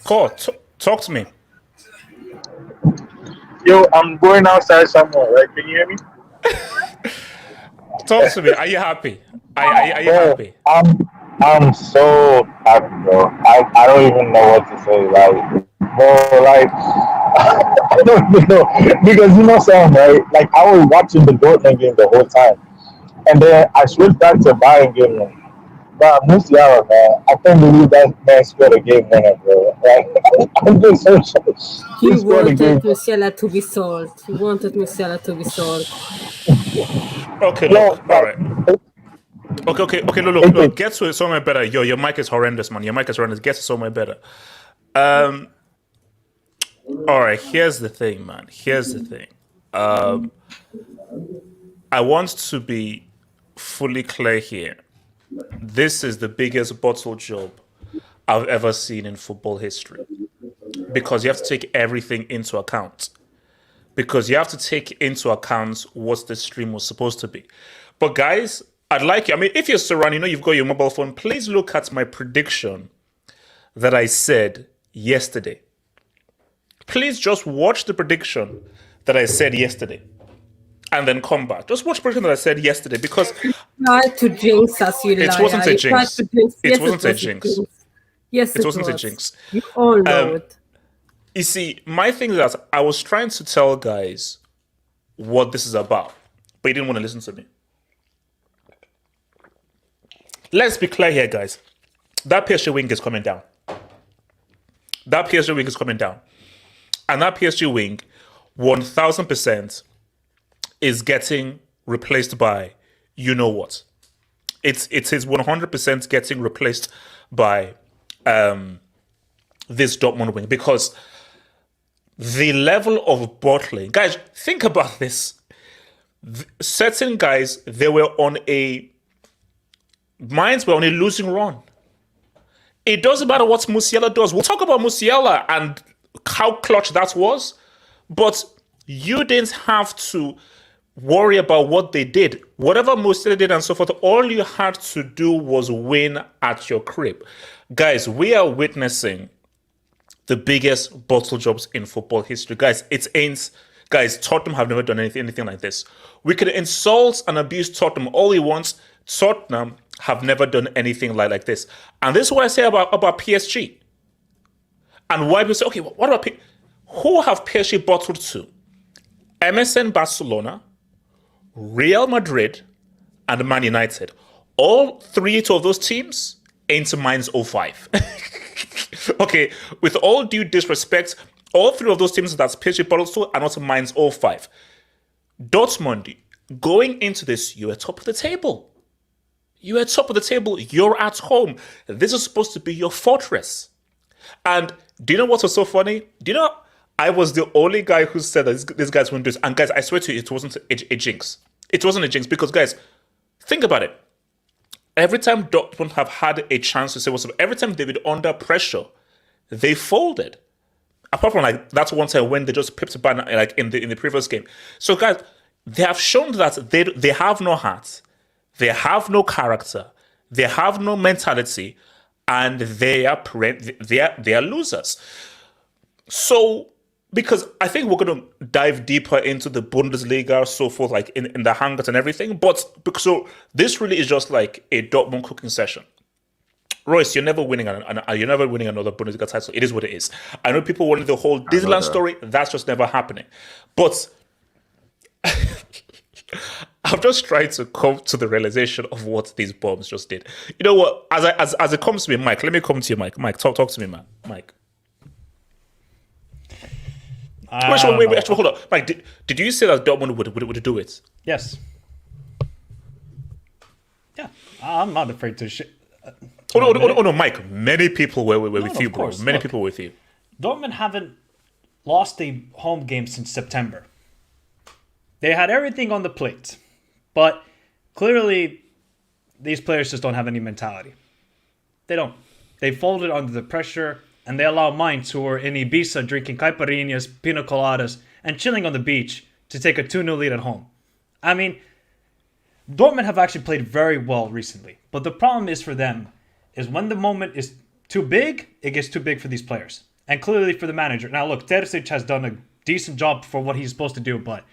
Call, talk to me. Yo, I'm going outside somewhere, right? Can you hear me? Talk to me. Are you happy? Are you happy? I'm so happy, bro. I don't even know what to say. Like, bro, like I don't even know because you know something, right? Like I was watching the Dortmund game the whole time, and then I switched back to Bayern game. Like, but MUSIALA, man, I can't believe that man scored a game winner, bro. Like, I'm just so shocked. He wanted MUSIALA to be sold. He wanted MUSIALA to be sold. Okay, look. All right. Okay. Look. Get to it somewhere better. Your mic is horrendous, man. Your mic is horrendous. Get to somewhere better. All right. Here's the thing, man. Here's the thing. I want to be fully clear here. This is the biggest bottle job I've ever seen in football history, because you have to take everything into account. Because you have to take into account what the stream was supposed to be. But guys, I'd like you, I mean, if you're surrounded, you know you've got your mobile phone, please look at my prediction that I said yesterday. Please just watch the prediction that I said yesterday and then come back. Just watch the prediction that I said yesterday, because try to jinx us, you liar. It wasn't a jinx. It wasn't a jinx. Yes, it wasn't a jinx. You all know it. You see, my thing is that I was trying to tell guys what this is about, but you didn't want to listen to me. Let's be clear here, guys. That PSG wing is coming down. That PSG wing is coming down. And that PSG wing, 1000%, is getting replaced by you know what. It is 100% getting replaced by this Dortmund wing, because the level of bottling, guys, think about this. Certain guys, they were on a minds were on a losing run. It doesn't matter what Musiala does. We'll talk about Musiala and how clutch that was, but you didn't have to worry about what they did. Whatever Musiala did and so forth, all you had to do was win at your crib. Guys, we are witnessing the biggest bottle jobs in football history. Guys, guys, Tottenham have never done anything like this. We could insult and abuse Tottenham all we want. Tottenham have never done anything like this. And this is what I say about PSG. And why we say, okay, what about who have PSG bottled to? MSN Barcelona, Real Madrid, and Man United. All three of those teams ain't Mainz 05. Okay, with all due disrespect, all three of those teams that's PSG bottled to are not Mainz 05. Dortmund, going into this, you are top of the table. You are top of the table. You're at home. This is supposed to be your fortress. And do you know what was so funny? Do you know I was the only guy who said that these guys wouldn't do this? And guys, I swear to you, it wasn't a jinx. It wasn't a jinx because, guys, think about it. Every time Dortmund have had a chance to say what's up, every time they've been under pressure, they folded. Apart from like that one time when they just pipped Bayern like in the previous game. So guys, they have shown that they have no heart, they have no character, they have no mentality, and they are losers. So because I think we're going to dive deeper into the Bundesliga, so forth, like in the HANGOUT and everything. But so this really is just like a Dortmund cooking session. Royce, you're never winning another Bundesliga title. It is what it is. I know people wanted the whole Disneyland story. That's just never happening. But I'm just trying to come to the realization of what these bombs just did. You know what? As it comes to me, Mike, let me come to you, Mike. Mike, talk to me, man. Mike. Wait, actually, hold on. Mike, did you say that Dortmund would do it? Yes. Yeah, I'm not afraid to shit. Oh no, Mike. Many people were with you, bro. Many people were with you. Dortmund haven't lost a home game since September. They had everything on the plate, but clearly these players just don't have any mentality. They don't. They folded under the pressure, and they allow Mainz, who are in Ibiza drinking caipirinhas, pina coladas, and chilling on the beach, to take a 2-0 lead at home. I mean, Dortmund have actually played very well recently, but the problem is for them is when the moment is too big, it gets too big for these players, and clearly for the manager. Now look, Terzic has done a decent job for what he's supposed to do, but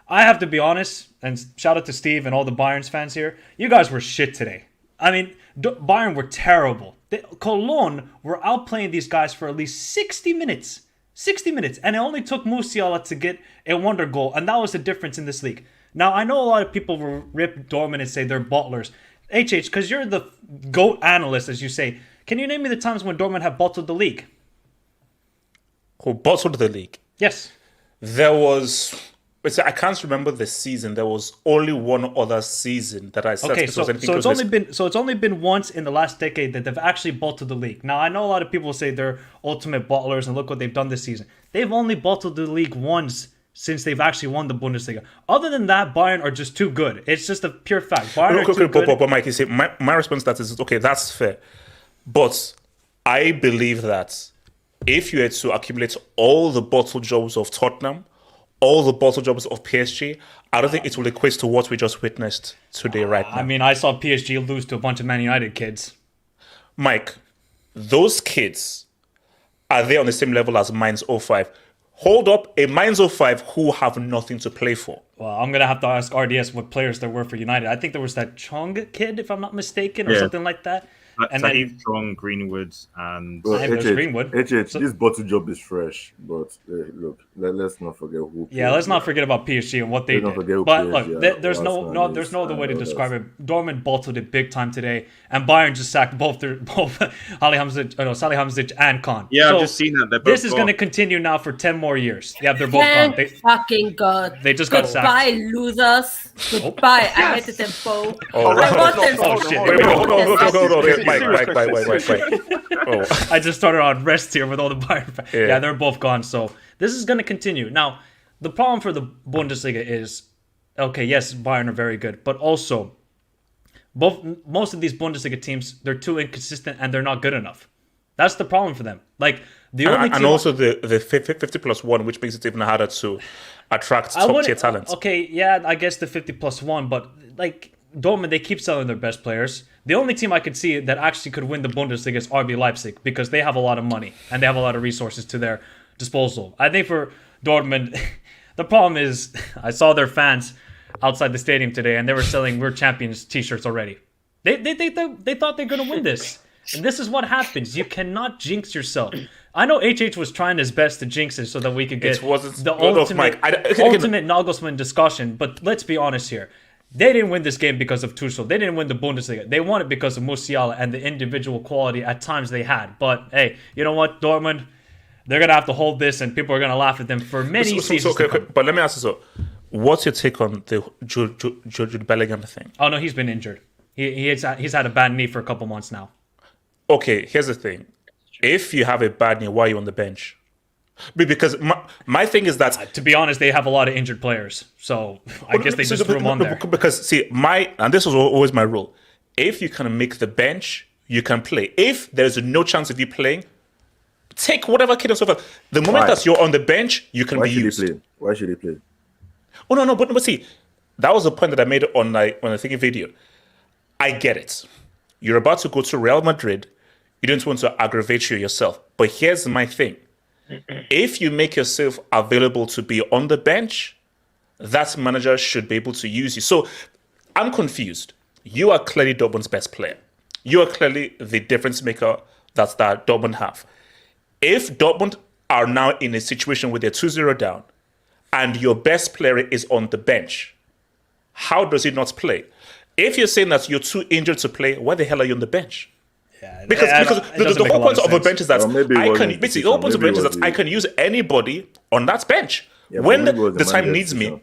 I have to be honest, and shout out to Steve and all the Bayern fans here, you guys were shit today. I mean, Bayern were terrible. Cologne were outplaying these guys for at least 60 minutes. 60 minutes, and it only took Musiala to get a wonder goal, and that was the difference in this league. Now, I know a lot of people will rip Dortmund and say they're bottlers. HH, because you're the GOAT analyst, as you say, can you name me the times when Dortmund have bottled the league? Who bottled the league? Yes. There was... I can't remember the season. There was only one other season that I said. Okay, so it's only been once in the last decade that they've actually bottled the league. Now, I know a lot of people say they're ultimate bottlers, and look what they've done this season. They've only bottled the league once since they've actually won the Bundesliga. Other than that, Bayern are just too good. It's just a pure fact. Bayern are too good. But Mike, you see, my response to that is, okay, that's fair. But I believe that if you had to accumulate all the bottle jobs of Tottenham, all the bottle jobs of PSG, I don't think it will equate to what we just witnessed today right now. I mean, I saw PSG lose to a bunch of Man United kids. Mike, those kids, are they on the same level as Mainz 05? Hold up, a Mainz 05 who have nothing to play for. Well, I'm going to have to ask RDS what players there were for United. I think there was that Chung kid, if I'm not mistaken, or something like that. And then Strong, Greenwood, and Greenwood. This bottle job is fresh, but look, let's not forget who. Yeah, let's not forget about PSG and what they did. But look, there's no other way to describe it. Dortmund bottled it big time today, and Bayern just sacked both Salihamidzic and Kahn. Yeah, so I've just seen that. This is going to continue now for 10 more years. Yeah, they're both gone. Fucking God. They just got sacked. Goodbye, losers. Goodbye. I hated them both. I want them. Oh shit! Hold on. Mike. Oh. I just started on rest here with all the Bayern fans. Yeah, they're both gone. So this is going to continue. Now, the problem for the Bundesliga is, okay, yes, Bayern are very good, but also most of these Bundesliga teams, they're too inconsistent and they're not good enough. That's the problem for them. Like the only team, and also the 50+1, which makes it even harder to attract top tier talent. Okay, yeah, I guess the 50+1, but like Dortmund, they keep selling their best players. The only team I could see that actually could win the Bundesliga is RB Leipzig because they have a lot of money and they have a lot of resources to their disposal. I think for Dortmund, the problem is I saw their fans outside the stadium today and they were selling "We're Champions" t-shirts already. They thought they're going to win this. And this is what happens. You cannot jinx yourself. I know HH was trying his best to jinx it so that we could get the ultimate Nagelsmann discussion, but let's be honest here. They didn't win this game because of Tuchel. They didn't win the Bundesliga. They won it because of Musiala and the individual quality at times they had. But hey, you know what, Dortmund? They're going to have to hold this and people are going to laugh at them for many seasons to come. But let me ask you so. What's your take on the Jude Bellingham thing? Oh, no, he's been injured. He's had a bad knee for a couple months now. Okay, here's the thing. If you have a bad knee, why are you on the bench? Because my thing is that... to be honest, they have a lot of injured players. So I guess they just threw him on there. Because, see, and this was always my rule. If you can make the bench, you can play. If there's no chance of you playing, take whatever kid and so forth. The moment that you're on the bench, you can be used. Why should he play? Oh, no, but see, that was the point that I made on a thinking video. I get it. You're about to go to Real Madrid. You don't want to aggravate yourself. But here's my thing. If you make yourself available to be on the bench, that manager should be able to use you. So I'm confused. You are clearly Dortmund's best player. You are clearly the difference maker that Dortmund have. If Dortmund are now in a situation where they're 2-0 down and your best player is on the bench, how does he not play? If you're saying that you're too injured to play, why the hell are you on the bench? Yeah, Because the whole point of a bench is that the whole point of a bench is that I can use anybody on that bench when the time needs me.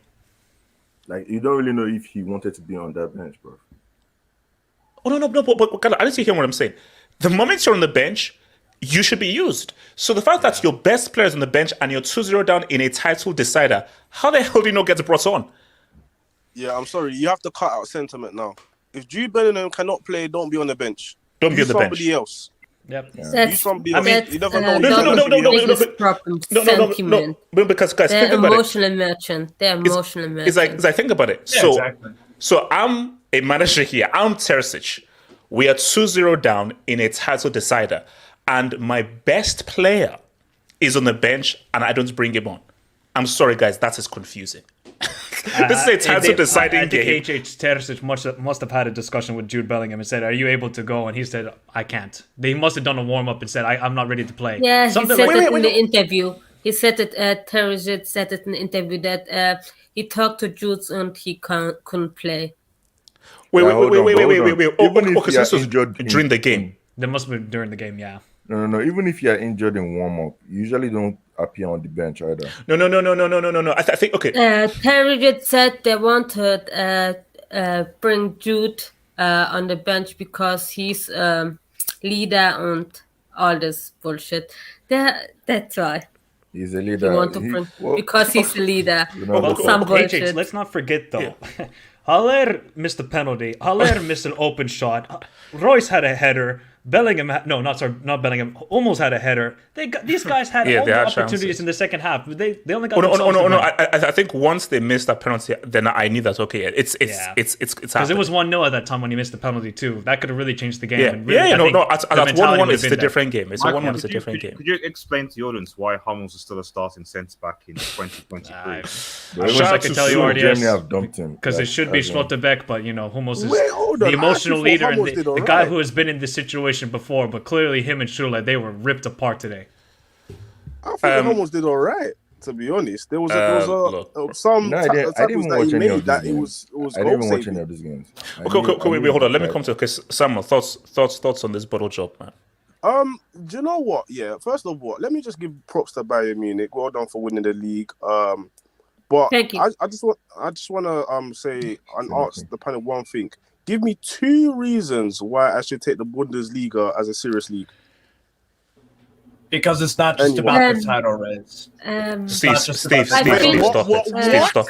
Like, you don't really know if he wanted to be on that bench, bro. Oh no, but I need to hear what I'm saying. The moment you're on the bench, you should be used. So the fact that your best player is on the bench and you're 2-0 down in a title decider, how the hell do you not get brought on? Yeah, I'm sorry. You have to cut out sentiment now. If Jude Bellingham cannot play, don't be on the bench. Don't be on the bench. Somebody else. Yep. That's, You I mean, you never know. No, because guys, they're think about emotional merchant. They're emotional merchant. It's like think about it. Yeah, So I'm a manager here. I'm Terzic. We are 2-0 down in a title decider, and my best player is on the bench, and I don't bring him on. I'm sorry, guys. That is confusing. This is a title deciding game. I think Terzic must have had a discussion with Jude Bellingham and said, "Are you able to go?" And he said, "I can't." They must have done a warm up and said, "I'm not ready to play." Yeah, Something he said like it in the interview. He said it. Terzic said it in the interview that he talked to Jude and he couldn't play. Wait. Even if Okay, so you are this was injured during the game. That must have been during the game, yeah. No. Even if you are injured in warm up, you usually don't appear on the bench either. No. I think okay. Terzic said they wanted bring Jude on the bench because he's leader and all this bullshit. That's why. He's a leader. They want to bring because he's the leader. Some bullshit. Let's not forget though. Haller missed a penalty. Haller missed an open shot. Royce had a header. Bellingham, not Bellingham. Almost had a header. These guys had all the opportunities chances in the second half. They only got I think once they missed that penalty, then I knew that okay, it's because it was 1-0 at that time when he missed the penalty too. That could have really changed the game. Yeah, and really, At 1-1, it's a different game. It's a 1-1, it's a different game. Could you explain to the audience why Hummels is still a starting centre back in 2023? I wish I could tell you RDS because it should be Schlotterbeck, but Hummels is the emotional leader and the guy who has been in this situation before, but clearly him and Schürrle, they were ripped apart today. I think Hummels did all right. To be honest, there was some tackles that he made that it was I didn't watch any of these games. Okay, wait, hold on. Let me come to Samuel. Thoughts on this bottle job, man. Do you know what? Yeah, first of all, let me just give props to Bayern Munich. Well done for winning the league. But Thank you. I just want to say and ask the panel one thing. Give me 2 reasons why I should take the Bundesliga as a serious league. Because it's not just about the title race. Steve, stop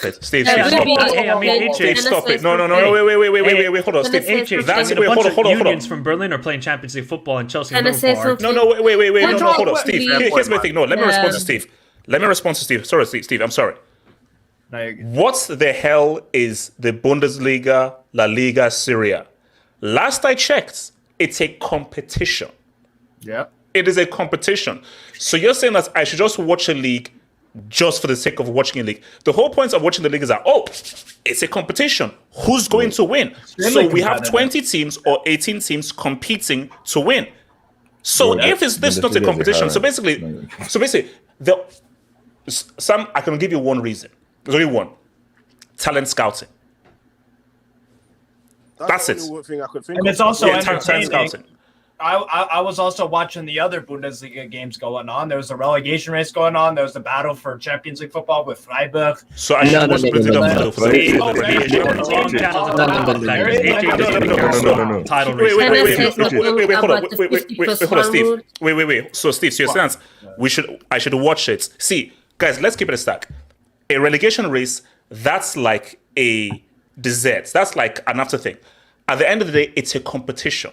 it. Steve, stop it. No, wait, hold on, Steve. That's a bunch of unions from Berlin are playing Champions League football and Chelsea and Liverpool. No, wait, no, hold on, Steve. Here's my thing. No, let me respond to Steve. Sorry, Steve, I'm sorry. What the hell is the Bundesliga, La Liga, Serie? Last I checked, it's a competition. Yeah. It is a competition. So you're saying that I should just watch a league just for the sake of watching a league. The whole point of watching the league is that, it's a competition. Who's going to win? So we have 20 teams or 18 teams competing to win. So if this is not a competition, so basically, I can give you one reason. There's only one. Talent scouting. That's it. Thing I could think and of. it's also talent scouting. I was also watching the other Bundesliga games going on. There was a relegation race going on. There was the battle for Champions League football with Freiburg. So I should watch Bundesliga for Wait. So Steve, so your stance, I should watch it. See, guys, let's keep it a stack. A relegation race, that's like a dessert. That's like an after thing. At the end of the day, it's a competition.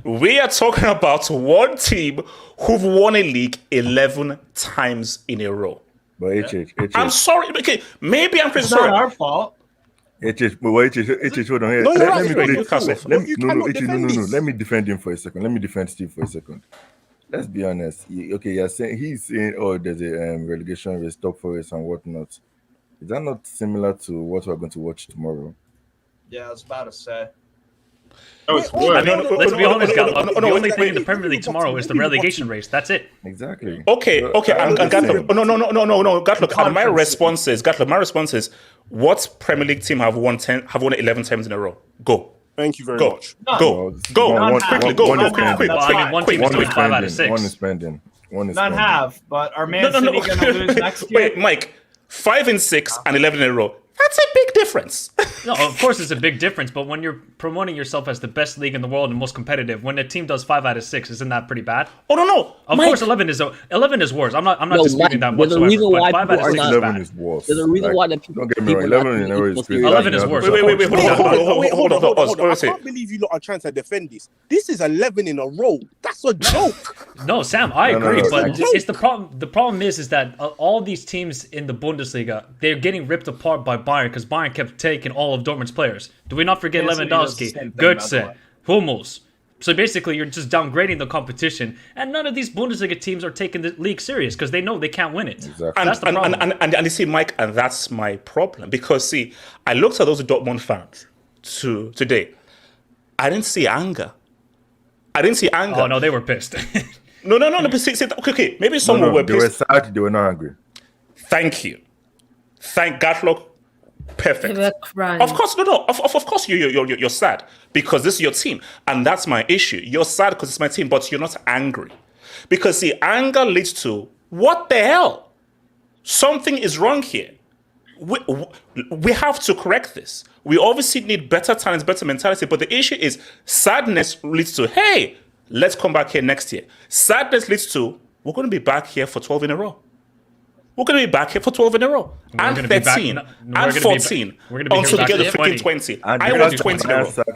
We are talking about one team who've won a league 11 times in a row. But I'm sorry. Okay, maybe I'm crazy. It's not our fault. Hold on here. Let me defend him for a second. Let me defend Steve for a second. Let's be honest. He's saying, there's a relegation race, top 4 race and whatnot. Is that not similar to what we're going to watch tomorrow? Yeah, I was about to say. No, it's Wait, worse. Let's be honest, no, Gatlock. no, The no, only wait, thing in the wait. Premier League tomorrow is the relegation race. That's it. Exactly. Okay, and Gatlock. No, Gatlock. And my response is, what Premier League team have won 11 times in a row? Go. Thank you very Go. much. Go. Quickly, go. Quick. One team is doing 5 out of 6. One is spending. One is None spending. have, but are Man City going to lose next year? Wait, Mike. 5 and 6 and 11 in a row. That's a big difference. No, of course it's a big difference, but when you're promoting yourself as the best league in the world and most competitive, when a team does 5 out of 6, isn't that pretty bad? Oh no. Of course, 11 is worse. I'm not disputing that there's a whatsoever. reason But why 5 out of people are 6 is not- 11 bad. is worse. There's a reason why the people. Don't get me wrong. 11 in a row is crazy. 11 is worse. Wait. Hold on. I Wait. can't believe you lot are trying to defend this. This is 11 in a row. That's a joke. No, Sam, I No, agree, no, but no. it's the problem. The problem is that all these teams in the Bundesliga, they're getting ripped apart by Bayern because Bayern kept taking all of Dortmund's players. Do we not forget Man City does the Lewandowski, same thing, by the Götze, way. Hummels? So basically, you're just downgrading the competition, and none of these Bundesliga teams are taking the league serious because they know they can't win it. Exactly. That's the problem. And you see, Mike, and that's my problem. Because, see, I looked at those Dortmund fans today. I didn't see anger. Oh no, they were pissed. No. But see, okay. Maybe some were They were pissed. sad. They were not angry. Thank you. Thank Gatlock. Perfect. They were crying. Of course, no. Of course, you're sad because this is your team, and that's my issue. You're sad because it's my team, but you're not angry, because see, anger leads to what the hell? Something is wrong here. We have to correct this. We obviously need better talents, better mentality, but the issue is sadness leads to, hey, let's come back here next year. Sadness leads to, we're going to be back here for 12 in a row. We're going to be back here for 12 in a row. And gonna be back- 13, no, we're and gonna be 14, back- we're gonna be here until they back get the to freaking 20. 20. And I the want fact 20 in a row. that the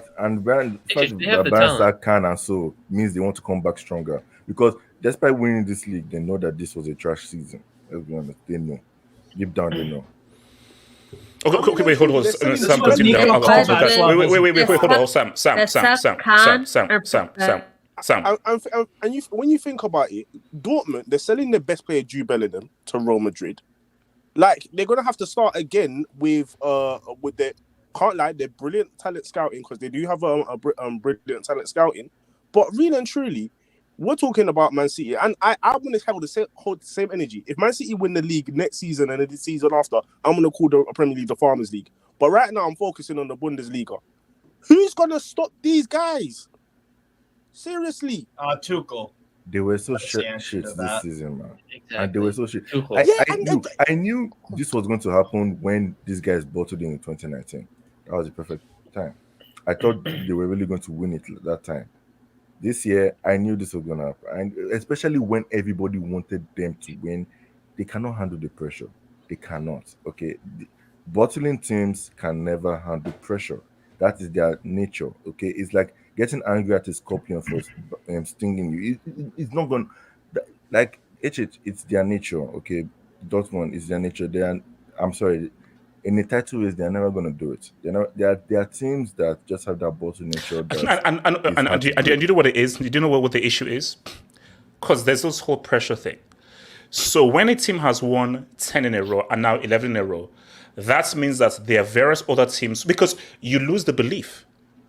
fact They have that the Bayern talent. can and so means they want to come back stronger. Because despite winning this league, they know that this was a trash season. Let's be honest. They know. Deep down, they know. Okay, wait, hold on. This is Sam, what continue. Nico calls Wait, hold on. Sam. And when you think about it, Dortmund, they're selling their best player, Jude Bellingham, to Real Madrid. Like, they're gonna have to start again with their, can't lie, they're brilliant talent scouting, because they do have brilliant talent scouting. But really and truly, we're talking about Man City, and I want to hold the same energy. If Man City win the league next season and the season after, I'm gonna call the Premier League the Farmers League. But right now, I'm focusing on the Bundesliga. Who's gonna stop these guys? Seriously. Tuchel. They were so That's the shit answer to this that. season, man. Exactly. And they were so shit. Tuchel. I knew this was going to happen when these guys bottled in 2019. That was the perfect time. I thought they were really going to win it that time. This year, I knew this was going to happen. And especially when everybody wanted them to win, they cannot handle the pressure. They cannot. Okay. Bottling teams can never handle pressure. That is their nature. Okay. It's like getting angry at a scorpion for stinging you. It's not going like it's their nature. Okay. Dortmund is their nature. I'm sorry. In the title race, they're never going to do it. There are teams that just have that bottle nature. And do you know what it is? Do you know what the issue is? Because there's this whole pressure thing. So when a team has won 10 in a row and now 11 in a row, that means that there are various other teams, because you lose the belief.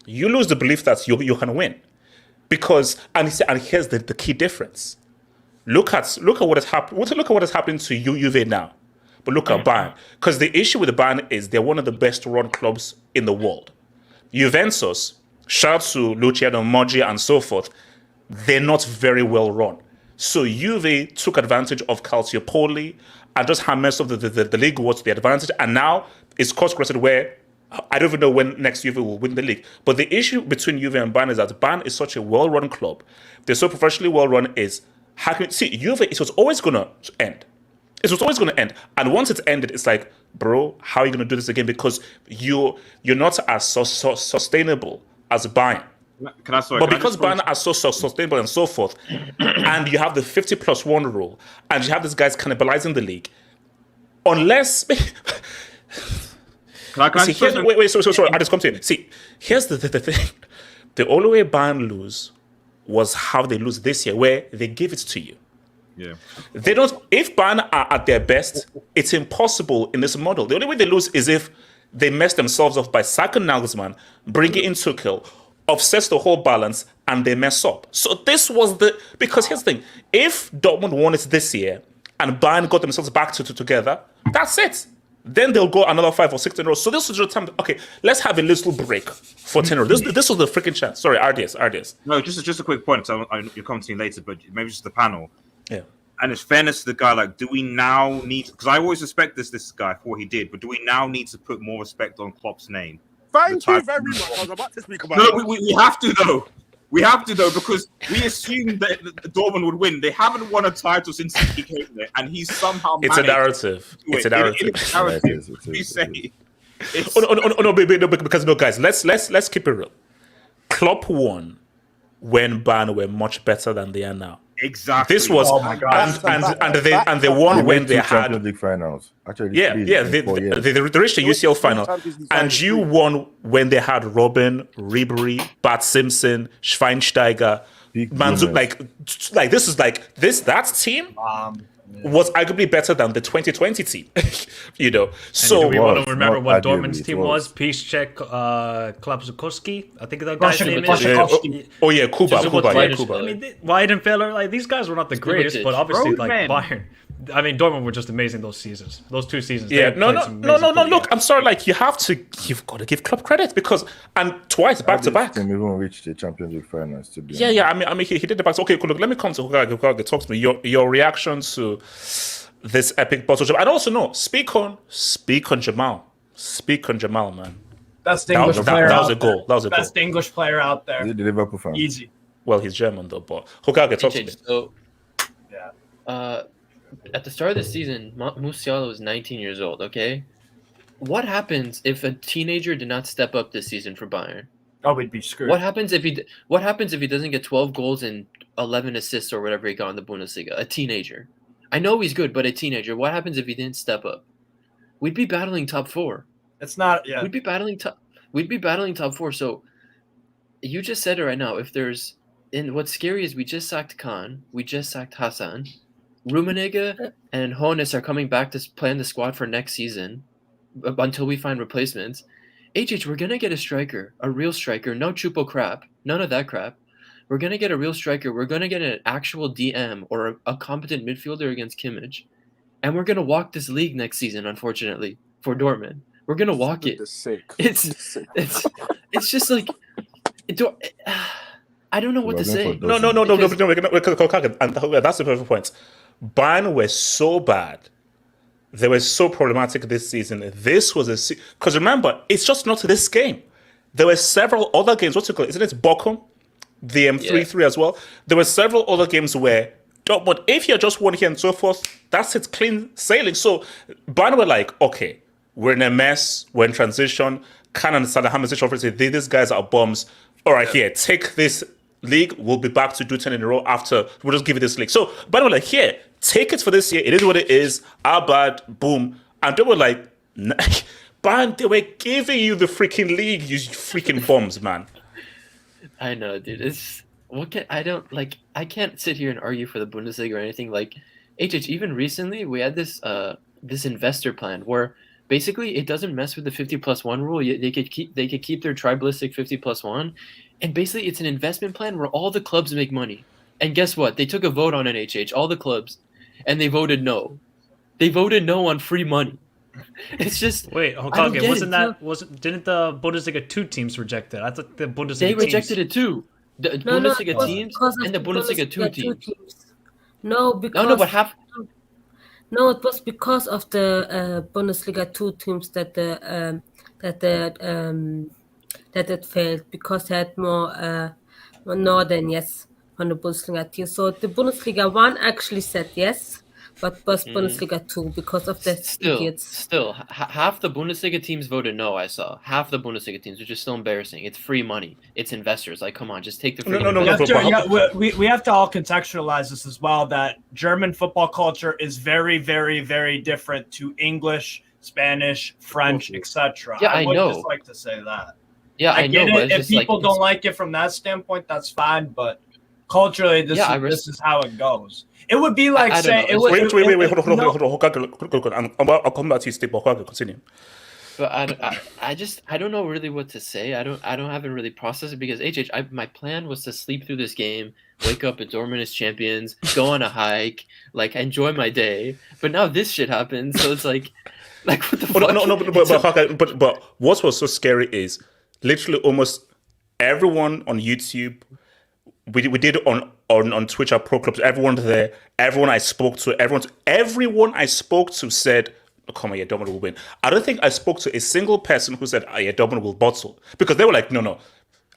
You lose the belief that you can win. Because, and here's the key difference. Look at what has happened. Look at what has happened to Juve now. But look at Bayern. Because the issue with the Bayern is they're one of the best run clubs in the world. Juventus, shout out to Luciano Moggi and so forth, they're not very well run. So Juve took advantage of Calciopoli and just hammered off the league was to the advantage. And now it's cost-corrected where I don't even know when next Juve will win the league. But the issue between Juve and Bayern is that Bayern is such a well-run club. They're so professionally well-run is, Juve, it was always going to end. It was always going to end. And once it's ended, it's like, bro, how are you going to do this again? Because you're not as so sustainable as Bayern. But because Bayern are so sustainable and so forth, and you have the 50+1 rule, and you have these guys cannibalizing the league, unless... Sorry, I just come to you. See, here's the thing. The only way Bayern lose was how they lose this year, where they give it to you. Yeah. They don't. If Bayern are at their best, it's impossible in this model. The only way they lose is if they mess themselves up by sacking Nagelsmann, bringing in Tuchel, offsets the whole balance, and they mess up. So this was because here's the thing: if Dortmund won it this year and Bayern got themselves back together, that's it. Then they'll go another 5 or 6 in a row. So this was the time. Okay, let's have a little break for 10 rows. This was the freaking chance. Sorry, RDS. No, just a quick point. So you're commenting later, but maybe just the panel. Yeah. And it's fairness to the guy. Like, do we now need? Because I always respect this guy for what he did, but do we now need to put more respect on Klopp's name? Thank you very much. I was about to speak about No, it. we have to though. We have to though, because we assumed that Dortmund would win. They haven't won a title since he came there, and he's somehow. It's a narrative. It's a narrative. It's a narrative. We say. No, because no, guys, let's keep it real. Klopp won when Bayern were much better than they are now. Exactly. This was and they won when they had Champions League finals. Actually, they reached the UCL final, and you won when they had Robin, Ribery, Bart Simpson, Schweinsteiger, Manzuk. Like this is like that team was arguably better than the 2020 team. So do we want to remember what arguably Dortmund's team it was? was. Piszczek, Klapzukowski, I think that guy's name is. Kuba. I mean, Weidenfeller, like these guys were not the greatest, but obviously Roadman. Bayern. I mean, Dortmund were just amazing those seasons. Those 2 seasons. Yeah, they played some amazing football. Look, I'm sorry. Like you've got to give Klopp credit because twice back to back. Team even reached the Champions League finals. To be Yeah. I mean, he did the back. Okay, cool. Look, let me come to Hokage. Talk to me. Your reaction to this epic bottle job, and also speak on Jamal. Speak on Jamal, man. Best English player. That was a goal. That was a goal. Best English player out there. Is it the Liverpool fan? Easy. Well, he's German though. But Hokage, talk to me. So, Yeah. at the start of the season, Musiala was 19 years old. Okay, what happens if a teenager did not step up this season for Bayern? Oh, we'd be screwed. What happens if he doesn't get 12 goals and 11 assists or whatever he got in the Bundesliga? A teenager. I know he's good, but a teenager. What happens if he didn't step up? We'd be battling top 4. It's not. Yeah. We'd be battling top 4. So you just said it right now. And what's scary is we just sacked Khan. We just sacked Hassan. Rummenigge and Hoeneß are coming back to play in the squad for next season until we find replacements. We're going to get a striker, a real striker, no Chupo crap, none of that crap. We're going to get a real striker. We're going to get an actual DM or a competent midfielder against Kimmich. And we're going to walk this league next season, unfortunately, for Dortmund. We're going to walk it. It's just like I don't know what to say. No. And that's the perfect point. Bayern were so bad. They were so problematic this season. This was because remember, it's just not this game. There were several other games. What's it called? Isn't it Bochum? The 3-3 as well. There were several other games where Dortmund, if you're just one here and so forth, that's it, clean sailing. So Bayern were like, okay, we're in a mess. We're in transition. Can't understand how much offer say these guys are bums. All right, here, take this league. We'll be back to do 10 in a row after. We'll just give you this league. So Bayern were like, here, take it for this year. It is what it is. Our bad, boom. And they were like, Bayern, they were giving you the freaking league, you freaking bums, man. I know, dude. I can't sit here and argue for the Bundesliga or anything. Like, even recently we had this investor plan where basically it doesn't mess with the 50+1 rule. They could keep their tribalistic 50+1, and basically it's an investment plan where all the clubs make money. And guess what? They took a vote on it, all the clubs, and they voted no. They voted no on free money. It's just wait, Hokage, didn't the Bundesliga 2 teams reject it? I thought the Bundesliga rejected it too. The Bundesliga teams and the Bundesliga 2 teams. No, because but half. No, it was because of the Bundesliga 2 teams that it failed, because they had more northern yes on the Bundesliga team. So the Bundesliga 1 actually said yes, but was Bundesliga 2 because of the idiots. Still, half the Bundesliga teams voted no. I saw half the Bundesliga teams, which is still embarrassing. It's free money. It's investors. Like, come on, just take the free money. We have to all contextualize this as well, that German football culture is very, very, very different to English, Spanish, French, etc. Yeah, I know. Just like to say that. Yeah, I get know. it. If people don't like it from that standpoint, that's fine. But culturally, this is how it goes. It would be like saying... Wait, hold on. I'll come back to you, Steve. Continue. But I don't know really what to say. Haven't really processed it because my plan was to sleep through this game, wake up at Dortmund as champions, go on a hike, like enjoy my day. But now this shit happens, so it's like what the fuck? But what was so scary is literally almost everyone on YouTube. We did it on Twitch at Pro Clubs. Everyone there, everyone I spoke to said, oh, come on, yeah, Dortmund will win. I don't think I spoke to a single person who said, oh, yeah, Dortmund will bottle. Because they were like, no.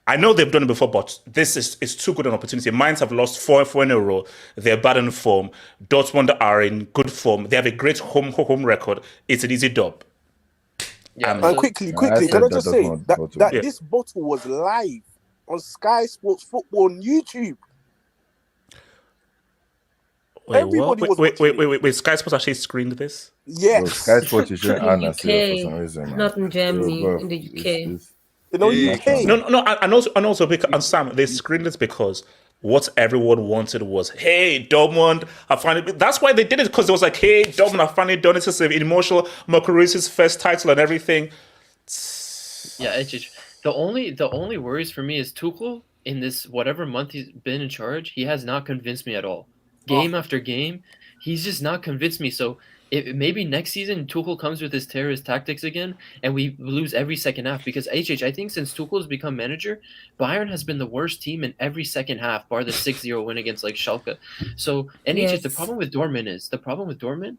I know they've done it before, but this is too good an opportunity. Mainz have lost four in a row. They're bad in form. Dortmund are in good form. They have a great home record. It's an easy dub. Yeah, And quickly, can I just say that this bottle was live on Sky Sports Football on YouTube. Wait, Sky Sports actually screened this? Yes. Bro, Sky Sports is showing Anna UK, for some reason, man. not in Germany, Bro, in the UK. UK. No, and also because, and Sam, they screened this because what everyone wanted was, hey, Dortmund, I finally. That's why they did it, because it was like, hey, Dortmund, I finally done it. It's an emotional Macarous's first title and everything. Yeah, the only worries for me is Tuchel in this whatever month he's been in charge. He has not convinced me at all. Game after game, he's just not convinced me. So maybe next season Tuchel comes with his terrorist tactics again, and we lose every second half. Because I think since Tuchel's become manager, Bayern has been the worst team in every second half, bar the 6-0 win against like Schalke. So the problem with Dortmund,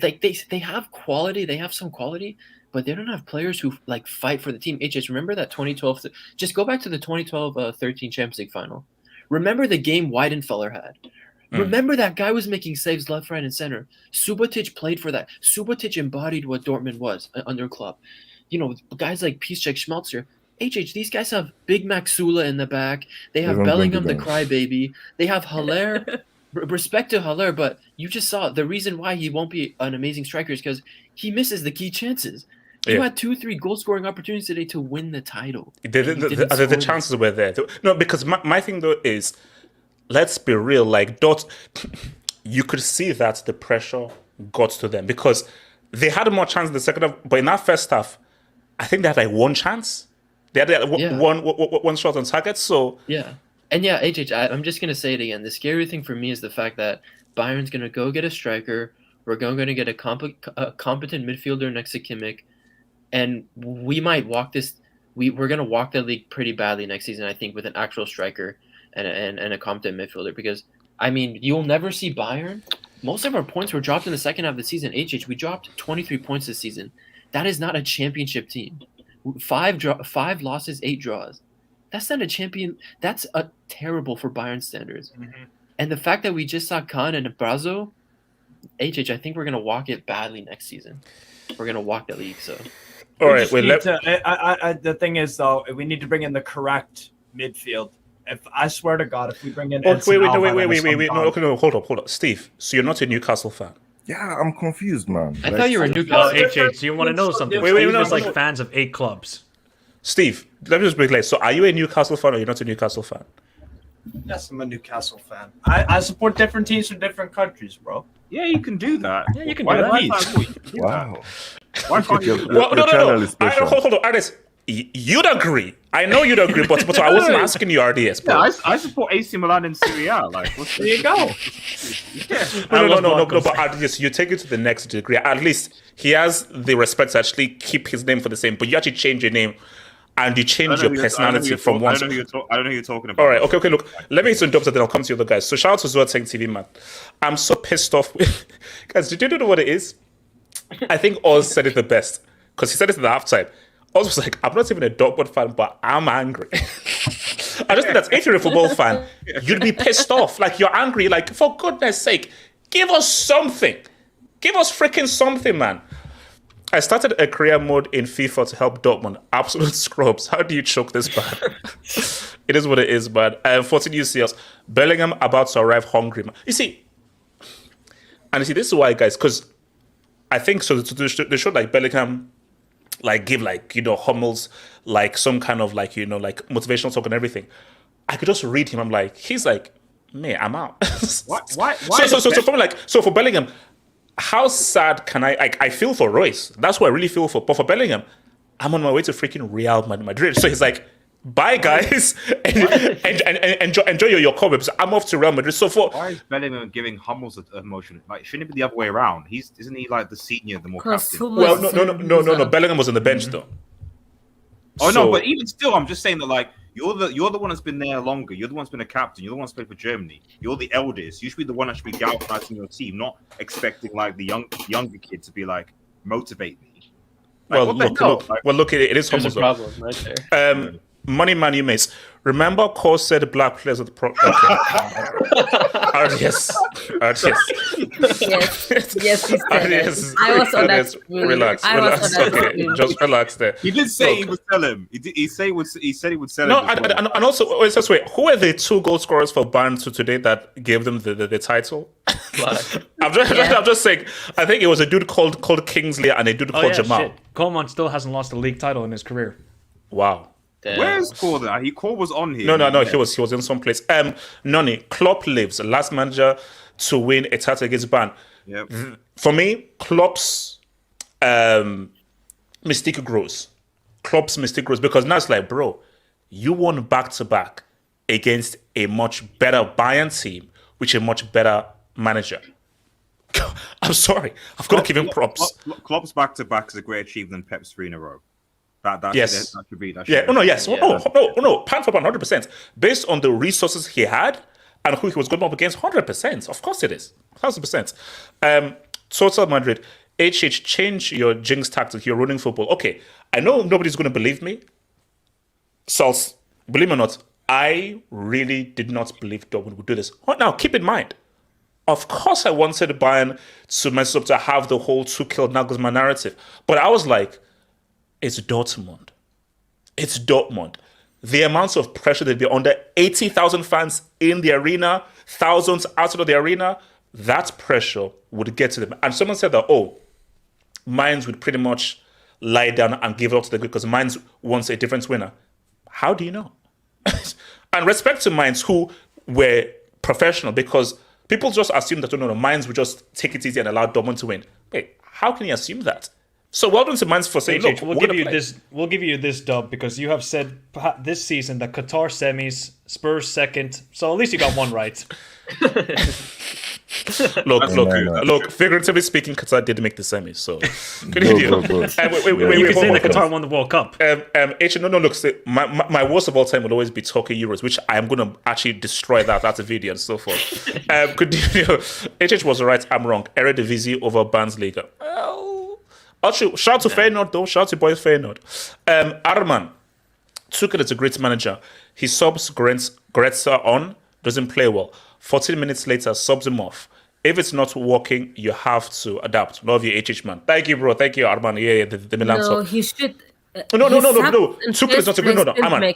like they have quality, they have some quality, but they don't have players who like fight for the team. Remember that 2012? Just go back to the 2012-13 Champions League final. Remember the game Weidenfeller had. Remember that guy was making saves left, right, and center. Subotic played for that. Subotic embodied what Dortmund was under Klopp. You know, guys like Piszczek, Schmelzer. These guys have Big Mac Sula in the back. They have Bellingham the crybaby. They have Haller. Respect to Haller, but you just saw the reason why he won't be an amazing striker is because he misses the key chances. You had 2-3 goal-scoring opportunities today to win the title. The chances were there. No, because my thing, though, is, let's be real, like, you could see that the pressure got to them because they had more chance in the second half, but in that first half, I think they had like one chance. They had one shot on target, so... Yeah. And yeah, I'm just going to say it again. The scary thing for me is the fact that Bayern's going to go get a striker. We're going to get a competent midfielder next to Kimmich. And we might walk this. We're going to walk the league pretty badly next season, I think, with an actual striker and a competent midfielder. Because, I mean, you'll never see Bayern. Most of our points were dropped in the second half of the season. We dropped 23 points this season. That is not a championship team. 5 losses, 8 draws. That's not a champion. That's terrible for Bayern standards. Mm-hmm. And the fact that we just saw Kahn and Brazo, I think we're going to walk it badly next season. We're going to walk the league, so... All right, the thing is, though, we need to bring in the correct midfield. I swear to God, if we bring in wait, no, hold up, Steve. So you're not a Newcastle fan? Yeah, I'm confused, man. I thought you were a Newcastle. Do you want to know something? Steve is like fans of 8 clubs. Steve, let me just break late. So are you a Newcastle fan or you're not a Newcastle fan? Yes, I'm a Newcastle fan. I support different teams from different countries, bro. Yeah, you can do that. Yeah, you can do that. Wow. Why can't you? No. Hold on, Ernest. You'd agree. I know you'd agree, but I wasn't asking you RDS. Bro. Yeah, I support AC Milan in Serie A. Like, there you go. No. But RDS, you take it to the next degree. At least he has the respect to actually keep his name for the same. But you actually change your name. And you change your personality from one. I don't know who you're talking about. All right, okay. Look, let me interrupt and then I'll come to the other guys. So shout out to Zuateng TV, man. I'm so pissed off with guys. Did you know what it is? I think Oz said it the best because he said it in the halftime. Oz was like, "I'm not even a Dortmund fan, but I'm angry." I just think that if you're a football fan, you'd be pissed off. Like you're angry. Like for goodness sake, give us something. Give us freaking something, man. I started a career mode in FIFA to help Dortmund. Absolute scrubs. How do you choke this bad? It is what it is, bad. 14 UCLs. Bellingham about to arrive hungry. You see, this is why, guys, because I think so. They showed like Bellingham, like give like Hummels like some kind of like like motivational talk and everything. I could just read him. I'm like, he's like, man, I'm out. Why? So for Bellingham. how sad can I feel for Royce. That's what I really feel for. But for Bellingham, I'm on my way to freaking Real Madrid. So he's like, bye guys, and enjoy your comments. I'm off to Real Madrid. So for why is Bellingham giving Hummels an emotion? Like, shouldn't it be the other way around? Isn't he like the senior, the more captain? well, no. Bellingham was on the bench though. Oh no, but even still, I'm just saying that like you're the one that's been there longer. You're the one that's been a captain. You're the one that's played for Germany. You're the eldest. You should be the one that should be galvanizing your team, not expecting like the younger kid to be like motivate me. Like, look, it is There's a Hummels. problem right there. Money man, you mates. Remember, Cole said black players are the problem. Yes, yes, he said it. I was on that. Relax. Okay, just relax there. He did say he would sell him. He said he would sell him. No, and also, wait, just wait. Who are the 2 goal scorers for Bayern today that gave them the title? I'm just saying. I think it was a dude called Kingsley and a dude called Jamal. Shit. Coleman still hasn't lost a league title in his career. Wow. Damn. Where's Cole? Cole was on here. No. He was in some place. Noni, Klopp lives. Last manager to win a title against Bayern. Yep. For me, Klopp's mystique grows. Klopp's mystique grows because now it's like, bro, you won back-to-back against a much better Bayern team, which is a much better manager. I'm sorry. I've got to give him props. Klopp's back-to-back is a great achievement than Pep's 3 in a row. That should be. Yes. No. Pan for pan, 100%. Based on the resources he had and who he was going up against, 100%. Of course it is. 1,000%. Total Madrid. HH, change your jinx tactic. You're running football. Okay. I know nobody's going to believe me. So, believe me or not, I really did not believe Dortmund would do this. Now, keep in mind, of course I wanted Bayern to mess up, to have the whole Tuchel Nagelsmann narrative. But I was like, it's Dortmund. The amounts of pressure they'd be under, 80,000 fans in the arena, thousands outside of the arena, that pressure would get to them. And someone said that, Mainz would pretty much lie down and give it up to the group because Mainz wants a different winner. How do you know? And respect to Mainz, who were professional, because people just assume that, no, Mainz would just take it easy and allow Dortmund to win. Wait, how can you assume that? So well done to Mainz for saying, look, we'll give you this dub because you have said this season that Qatar semis, Spurs second. So at least you got one right. Look. Figuratively speaking, Qatar did make the semis. So you can say that Qatar won the World Cup. Look. See, my worst of all time will always be talking Euros, which I am going to actually destroy that. That's a video and so forth. Continue. HH was right. I'm wrong. Eredivisie over Bundesliga. Shout out to Feyenoord though. Shout out to boys Feyenoord. Arman Tuchel is a great manager. He subs Goretzka on, doesn't play well. 14 minutes later, subs him off. If it's not working, you have to adapt. Love you, HH man. Thank you, bro. Thank you, Arman. Yeah, the Milan sub. He should. No. Tuchel is not a great manager. Arman,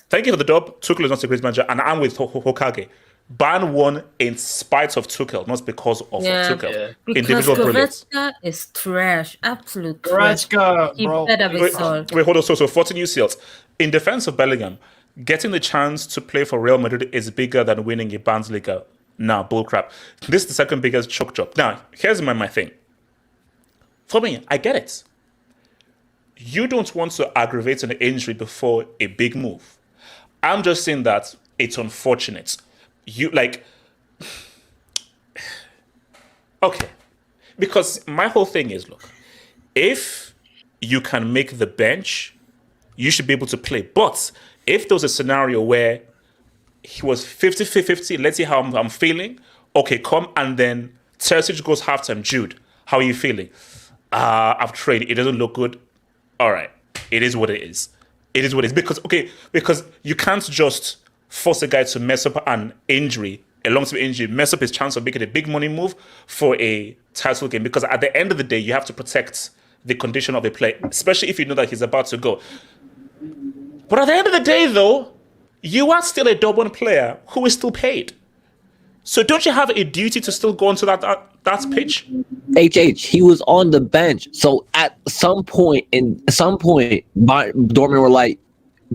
thank you for the dub. Tuchel is not a great manager, and I'm with Hokage. Bayern won in spite of Tuchel, not because of Tuchel. Yeah. Individual brilliance. Goretzka is trash, absolute trash. Goretzka, bro. Wait, hold on. So 14 UCLs. In defense of Bellingham, getting the chance to play for Real Madrid is bigger than winning a Bundesliga. Nah, bullcrap. This is the second biggest choke job. Now, here's my thing. For me, I get it. You don't want to aggravate an injury before a big move. I'm just saying that it's unfortunate. Okay. Because my whole thing is, look, if you can make the bench, you should be able to play. But if there was a scenario where he was 50-50, let's see how I'm feeling. Okay, come, and then Terzic goes halftime. Jude, how are you feeling? I've traded. It doesn't look good. All right. It is what it is. It is what it is. Because you can't just force a guy to mess up an injury, a long-term injury, mess up his chance of making a big money move for a title game. Because at the end of the day, you have to protect the condition of a player, especially if you know that he's about to go. But at the end of the day, though, you are still a Dortmund player who is still paid. So don't you have a duty to still go onto that pitch? He was on the bench. So at some point, Dortmund were like,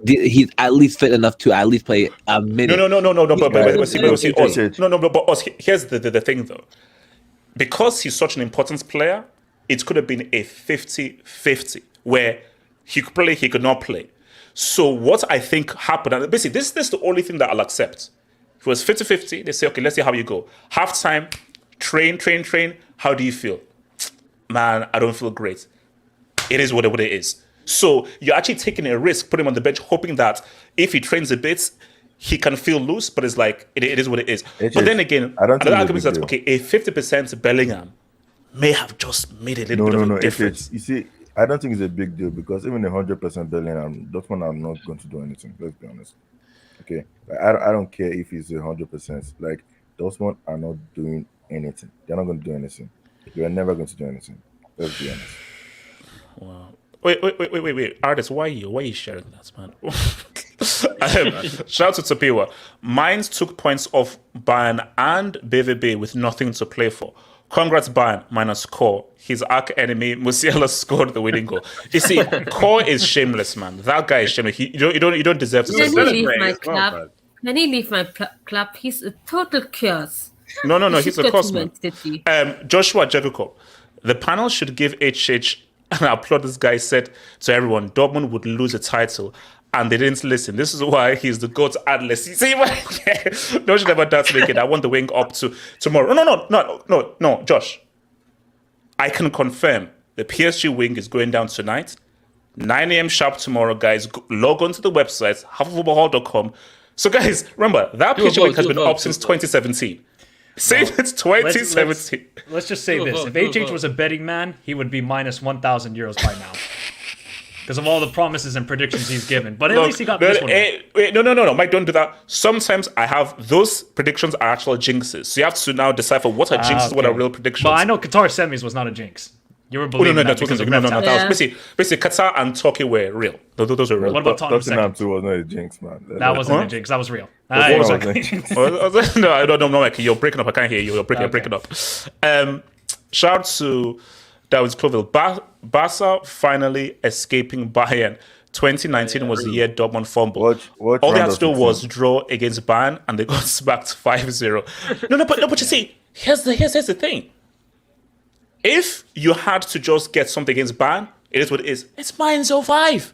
he's at least fit enough to at least play a minute. No. But here's the thing though. because he's such an important player, it could have been a 50-50 where he could play, he could not play. So what I think happened, and basically this is the only thing that I'll accept. If it was 50-50, they say, okay, let's see how you go. Halftime, train. How do you feel? Man, I don't feel great. It is what it is. So you're actually taking a risk, putting him on the bench, hoping that if he trains a bit, he can feel loose, but it's like, it is what it is. But then again, another argument is that, okay, a 50% Bellingham may have just made a little bit of a difference. You see, I don't think it's a big deal because even 100% Bellingham, Dortmund are not going to do anything. Let's be honest. Okay, like, I don't care if he's 100%. Like, Dortmund are not doing anything. They're not going to do anything. They are never going to do anything. Let's be honest. Wow. Wait. Artist, why are you sharing that, man? Shout out to Tapiwa. Mainz took points off Bayern and BVB with nothing to play for. Congrats, Bayern, minus Core. His arch enemy, Musiala, scored the winning goal. You see, Core is shameless, man. That guy is shameless. You don't deserve to Can say he that. leave my club? Can he leave my club? He's a total chaos. No, he's a cost, man. Joshua Jericho. The panel should give HH, and I applaud this guy, said to everyone, Dortmund would lose a title, and they didn't listen. This is why he's the GOAT Atlas. You see, don't you ever dare to make it. I want the wing up to tomorrow. No, Josh. I can confirm the PSG wing is going down tonight, 9 a.m. sharp tomorrow, guys. Log on to the website, halfoffootball.com. So, guys, remember, that PSG wing has been up since 2017. It's 2017. Let's just say this. If HH was a betting man, he would be minus 1,000 euros by now. Because of all the promises and predictions he's given. But at least he got this one right. No, Mike, don't do that. Sometimes I have those predictions are actual jinxes. So you have to now decipher what are jinxes, what are real predictions. But I know Qatar semis was not a jinx. You were believing that because of that was basically Qatar and Turkey were real. Those were real. What about Tottenham too was not a jinx, man. That wasn't a jinx. That was real. No, I don't know, Mike. You're breaking up. I can't hear you. You're breaking up. Shout out to David Cloville. Barca finally escaping Bayern. 2019 was the year Dortmund fumbled. All they had to do was draw against Bayern, and they got smacked 5-0. No, but you see, here's the thing. If you had to just get something against Bayern, it is what it is. It's Mainz 05.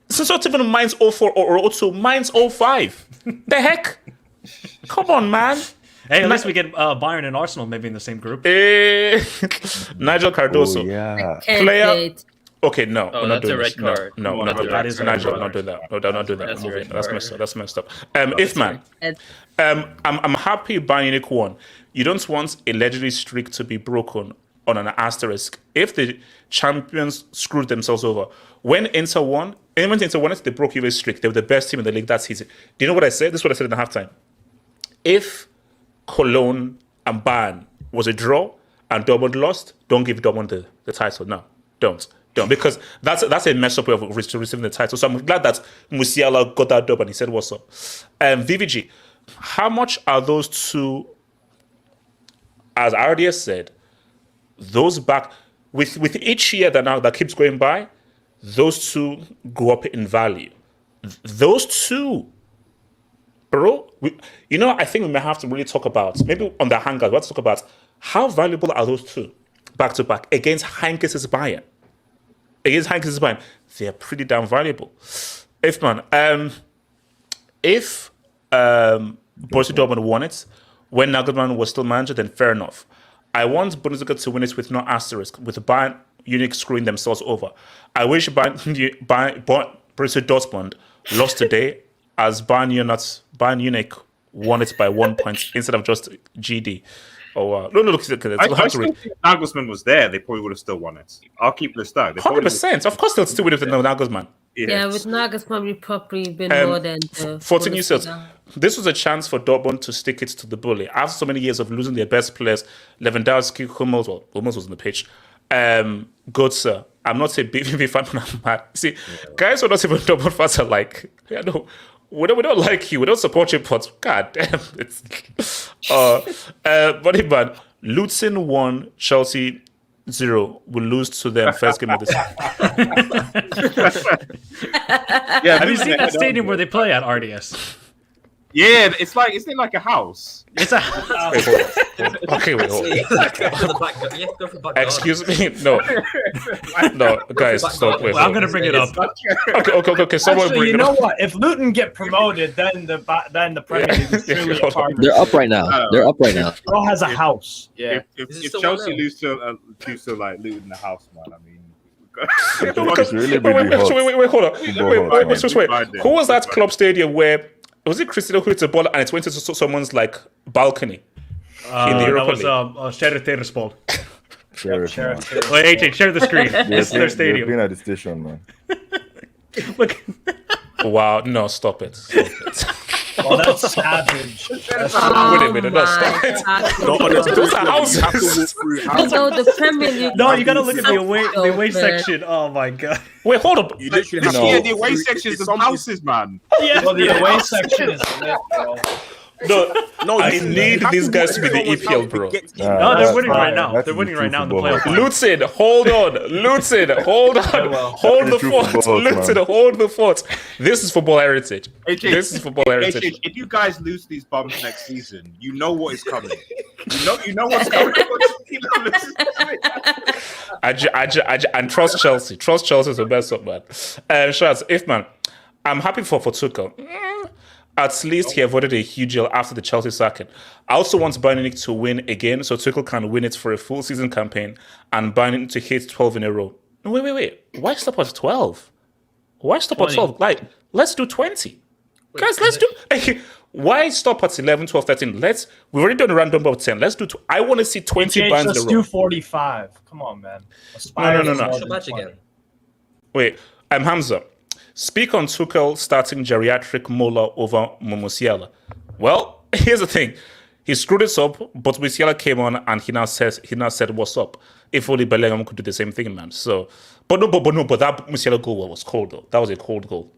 It's not even Mainz 04 or 02. Mainz 05. The heck? Come on, man. Hey, at least we get Bayern and Arsenal maybe in the same group. Nigel Cardoso. Oh, yeah. Player. Okay, no. Oh, we're not that's doing a red this. card. No, we're not doing that. Nigel, not do that. No, don't do that. That's messed up. If man, I'm happy Bayern Munich won. You don't want a legendary streak to be broken on an asterisk. If the champions screwed themselves over, when Inter won, they broke Juve's streak. They were the best team in the league that season. Do you know what I said? This is what I said in the halftime. If Cologne and Bayern was a draw and Dortmund lost, don't give Dortmund the title. No, don't, because that's a messed up way of receiving the title. So I'm glad that Musiala got that dub and he said, "What's up?" VVG, how much are those two? As I already said, those back with each year that keeps going by, those two go up in value. Those two. Bro, I think we may have to really talk about, maybe on the hangout, let's talk about how valuable are those two back to back against Heinkes' Bayern. Against Heinkes' Bayern, they're pretty damn valuable. If Borussia Dortmund won it when Nagelsmann was still manager, then fair enough. I want Bundesliga to win it with no asterisk, with Bayern Munich screwing themselves over. I wish Borussia Dortmund lost today, as Bayern Munich won it by 1 point instead of just GD. Oh, wow. No, look, I still think Nagelsmann was there, they probably would have still won it. I'll keep the stack. 100%. Of course, they'll still win it with Nagelsmann. Yeah, with Nagelsmann, we probably been more than 14 new sales. This was a chance for Dortmund to stick it to the bully. After so many years of losing their best players, Lewandowski, Hummels was on the pitch. Götze. I'm not a BVB fan, but I'm mad. See, guys who are not even Dortmund fans are like, yeah, no, we don't like you, we don't support you, but god damn, it's but man, Luton 1, Chelsea 0 will lose to them first game of the season. Have you seen that stadium where they play at, RDS? Yeah, it's like a house. It's a Okay, wait, hold on. You have to go for the back garden. Excuse me, no, guys, stop. Wait, Well, I'm hold gonna on. bring it up. Okay. Someone Actually, bring you it know up. what? If Luton get promoted, then the Premier League is Yeah, truly a hold on. partner. They're up right now. They're up right now. Bro has a house. Yeah. If This is if still Chelsea 1-0. lose to like Luton the house, man, I mean, It's really, Wait, really hot. hold on. Football hot, man. Wait. Who was that club stadium where was it Cristiano who hit the ball and it went into someone's like balcony in the That Europa was League? Serie Tiraspol. Sheriff, man. Wait, AJ, share the screen. They're It's their playing- they're playing stadium. at the station, man. Look, Wow, no, stop it. Well, that's savage. Wait a minute, no, stop it. No, honestly, Those are you have to walk houses. through You houses. know, the Premier League. no, you gotta look at the away Man. section. Oh my god. Wait, hold up. You literally have No. yeah, to the walk away through- sections it's of something- houses, man. Well, the away section is lit, bro. No, No, I listen, need you have these to guys walk to be the through someone's EPL, house to bro. get in. Nah, No, they're that's winning fine. right now. That's They're the winning true right now in the football playoff. hot. Luton, hold on. Luton, hold on. Hold the That's the fort. true football, man. Luton, hold the fort. This is football heritage. AJ, This is football heritage. AJ, if you guys lose these bums next season, you know what is coming. You know what's coming. And trust Chelsea. Trust Chelsea is the best up, man. Shots, if man, I'm happy for Tuchel. At least he avoided a huge deal after the Chelsea sacking. I also want Bayern Munich to win again, so Tuchel can win it for a full season campaign and Bayern Munich to hit 12 in a row. No, wait. Why stop at 12? Why stop at 12? Like, let's do 20. Guys, let's do. Why stop at 11, 12, 13? We've already done a random number of 10. Let's do. I want to see 20 Jake, bands let's in a do row. 45. Come on, man. No. Special match again. Wait, I'm Hamza. Speak on Tuchel starting geriatric Mola over MUSIALA. Well, here's the thing. He screwed this up, but MUSIALA came on and he now said what's up. If only Bellingham could do the same thing, man. So, but that MUSIALA goal was cold though. That was a cold goal.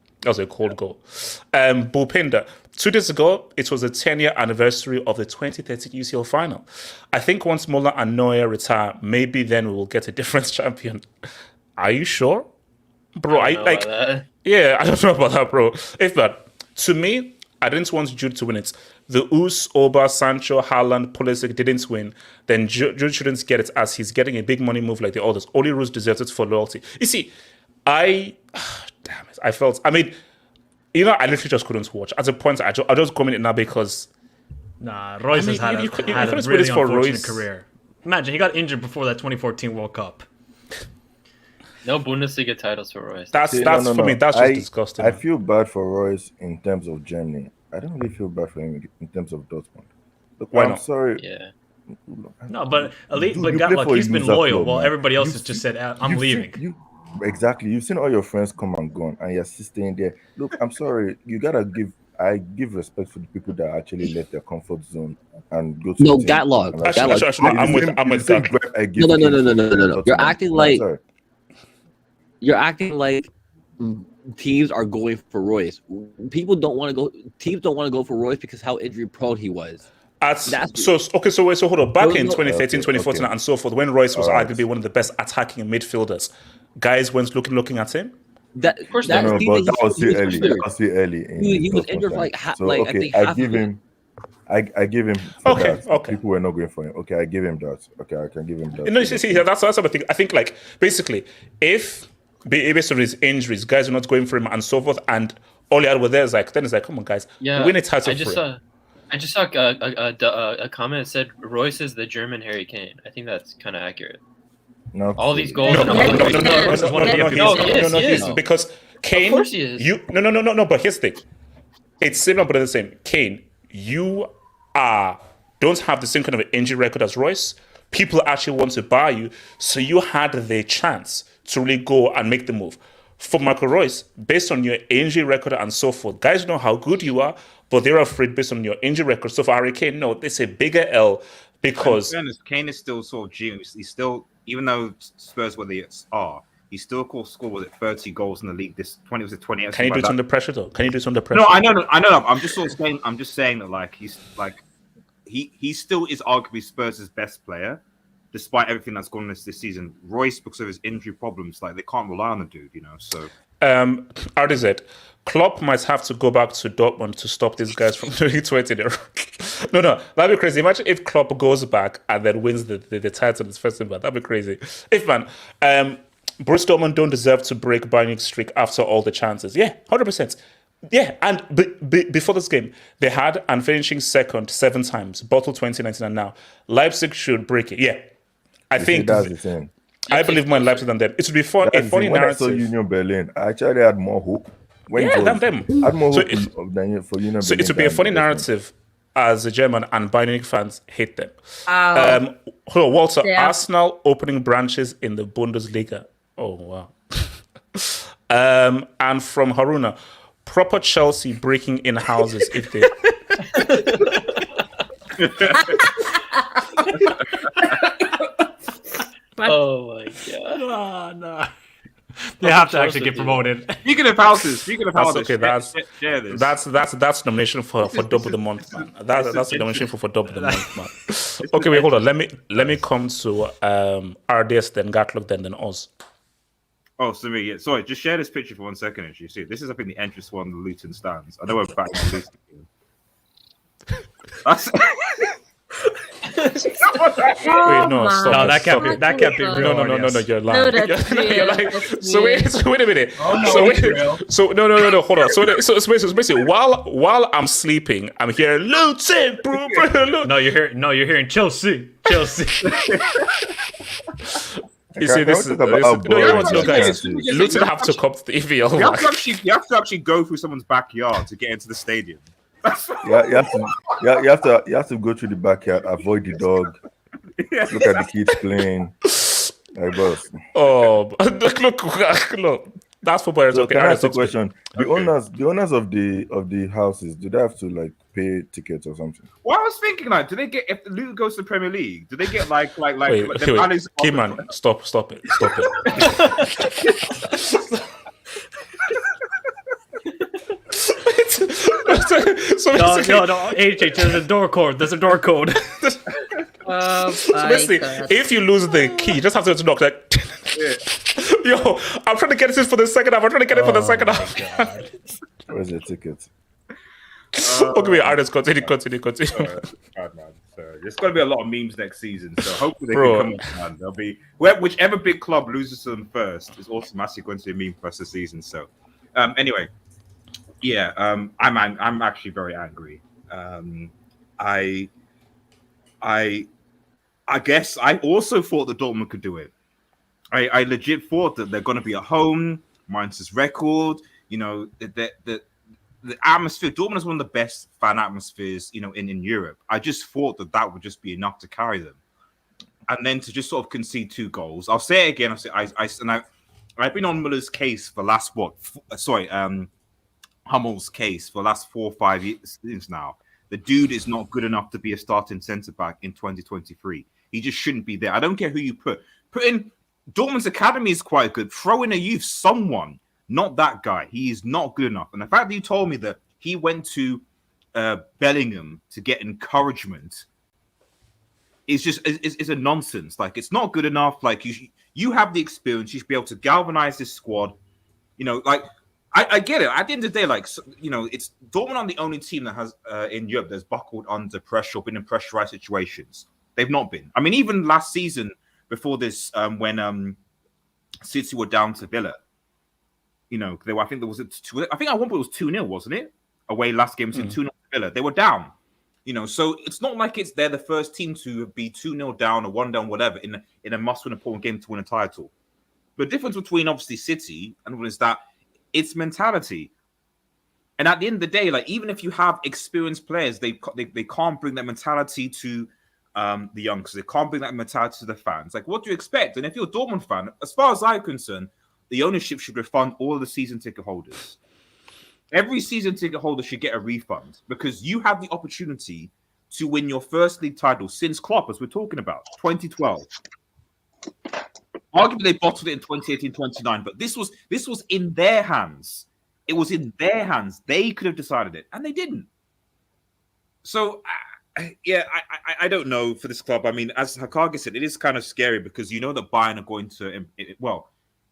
Bupinda. 2 days ago, it was the 10-year anniversary of the 2013 UCL final. I think once Mola and Neuer retire, maybe then we will get a different champion. Are you sure? Bro, I like. Yeah, I don't know about that, bro. If not, to me, I didn't want Jude to win it. The Us, Oba, Sancho, Haaland, Pulisic didn't win. Then Jude shouldn't get it as he's getting a big money move like the others. Only Roos deserves it for loyalty. You see, damn it. I felt. I mean, I literally just couldn't watch. At a point, I just comment it now because. Nah, Royce has had you a couldn't really put this for unfortunate Royce. career. Imagine he got injured before that 2014 World Cup. No Bundesliga titles for Royce. For me. That's just disgusting. I feel bad for Royce in terms of Germany. I don't really feel bad for him in terms of Dortmund. Look, Why I'm not? sorry. Yeah. No, but at least, You but play Gatlock, for a he's been loser loyal club, while man. everybody else You've has just seen- said, I'm you've leaving. seen- Exactly. You've seen all your friends come and gone, and you're still staying there. Look, I'm sorry. You gotta give. I give respect to the people that actually left their comfort zone and go to. No, the team. Gatlog. And like- Actually, I'm with the same Gatlock. breath I give No. Kane for You're Tottenham. acting No, like sorry. teams are going for Royce. People don't want to go. Teams don't want to go for Royce because how injury prone he was. So hold on. Back in 2013, Okay, 2014, okay. and so forth, when Royce was All right. arguably one of the best attacking midfielders, guys went looking at him. That of course that No, season, but that was he too was early. considered. That was too early. He was Dortmund injured for time. like half. So like okay, I think I half give of it. him. I give him. For Okay, that. okay. People were not going for him. Okay, I give him that. Okay, I can give him that. No, see, that's the thing. I think, like, basically, if based on his injuries, guys are not going for him and so forth, and all he had were there is like, then it's like, come on, guys, Yeah. win a title I just for him. saw a comment that said Royce is the German Harry Kane. I think that's kind of accurate. No, All these goals. No, and all no, the- no, no, no, This is one of the no, appeals. no, he is. because Kane, course he is. no, but here's the thing. It's similar but the same. Kane, you don't have the same kind of injury record as Royce. People actually want to buy you, so you had the chance to really go and make the move. For Michael Royce, based on your injury record and so forth, guys know how good you are, but they're afraid based on your injury record. So for Harry Kane, no, it's a bigger L because Kane is still sort of genius. He's still, even though Spurs where they are, he still scored with 30 goals in the league. This 20 was it 20? can you do it under pressure though? Can you do it under pressure? No, I know. I'm just sort of saying. I'm just saying that like he still is arguably Spurs' best player, despite everything that's gone on this season. Royce, because of his injury problems, like they can't rely on the dude, So RDZ, Klopp might have to go back to Dortmund to stop these guys from doing 20 in a row. No, that'd be crazy. Imagine if Klopp goes back and then wins the title in his first time back. That'd be crazy. Borussia Dortmund don't deserve to break Bayern Munich's streak after all the chances. Yeah, 100%. Yeah, and before this game, they had and finishing second 7 times, bottle 2019, and now Leipzig should break it. Yeah, I think that's the thing. I believe more in Leipzig than them. It would be fun. A funny when narrative. I saw Union Berlin, I actually had more hope. Than them. I had more hope for Union Berlin. So it would be a funny narrative as a German, and Bayern Munich fans hate them. Walter, Arsenal opening branches in the Bundesliga. Oh, wow. And from Haruna, proper Chelsea breaking in houses if they... Oh my god! No. They have to actually get promoted. Speaking of houses, okay. That's nomination for double the month, man. That's the nomination for double the month, man. Okay, wait, hold on. Let me come to RDS, then Gatlock, then Oz. Oh, sorry. Just share this picture for 1 second. As you see, this is up in the entrance one, the Luton stands. I know we're back in Luton. That's. Wait, no, stop. No, that can't be real. No, you're lying. No, that's You're lying. So wait a minute. Oh, no, No, hold on. So basically, while I'm sleeping, I'm hearing Luton, bro. No, you're hearing Chelsea. You see, this is guys. Luton have to come to the EVL. You have to actually go through someone's backyard to get into the stadium. You have to go through the backyard, avoid the dog, look at the kids playing. Hey, boss. Oh, look. That's football. So Okay, can I ask a question? The owners of the houses, do they have to pay tickets or something? Well, I was thinking, do they get, if Luton goes to the Premier League, do they get wait, Keyman, stop it. No, AJ, there's a door code. If you lose the key, you just have to knock Yo, I'm trying to get this for the second half. Where's the ticket? Okay, wait, artists, continue. Man. So there's going to be a lot of memes next season. So hopefully they can come up, man. There'll be whichever big club loses to them first is automatically going to be a meme for us this season. So anyway, yeah, I'm actually very angry. I guess I also thought that Dortmund could do it. I legit thought that they're going to be at home. Mainz's record, the atmosphere. Dortmund is one of the best fan atmospheres, in Europe. I just thought that would just be enough to carry them, and then to just sort of concede 2 goals. I'll say it again. I've been on Muller's case for last Hummel's case for the last 4 or 5 years now. The dude is not good enough to be a starting centre back in 2023. He just shouldn't be there. I don't care who you put in. Dortmund's academy is quite good. Throw in a youth, someone, not that guy. He is not good enough. And the fact that you told me that he went to Bellingham to get encouragement is a nonsense. It's not good enough. You have the experience. You should be able to galvanize this squad. I get it. At the end of the day, it's Dortmund are the only team that has in Europe that's buckled under pressure or been in pressurized situations. They've not been. I mean, even last season before this, when City were down to Villa, I think there was I think at one point it was 2-0, wasn't it? Away last game, 2-0 to Villa. They were down. So it's not like they're the first team to be 2-0 down or 1 down, whatever, in a must-win important game to win a title. The difference between obviously City and is that it's mentality. And at the end of the day, even if you have experienced players, they can't bring that mentality to the youngsters. They can't bring that mentality to the fans. What do you expect? And if you're a Dortmund fan, as far as I'm concerned, the ownership should refund all the season ticket holders. Every season ticket holder should get a refund because you have the opportunity to win your first league title since Klopp, as we're talking about, 2012. Arguably, they bottled it in 2018, 2019, but this was in their hands. It was in their hands. They could have decided it, and they didn't. So, I don't know for this club. I mean, as Hakage said, it is kind of scary because that Bayern are going to,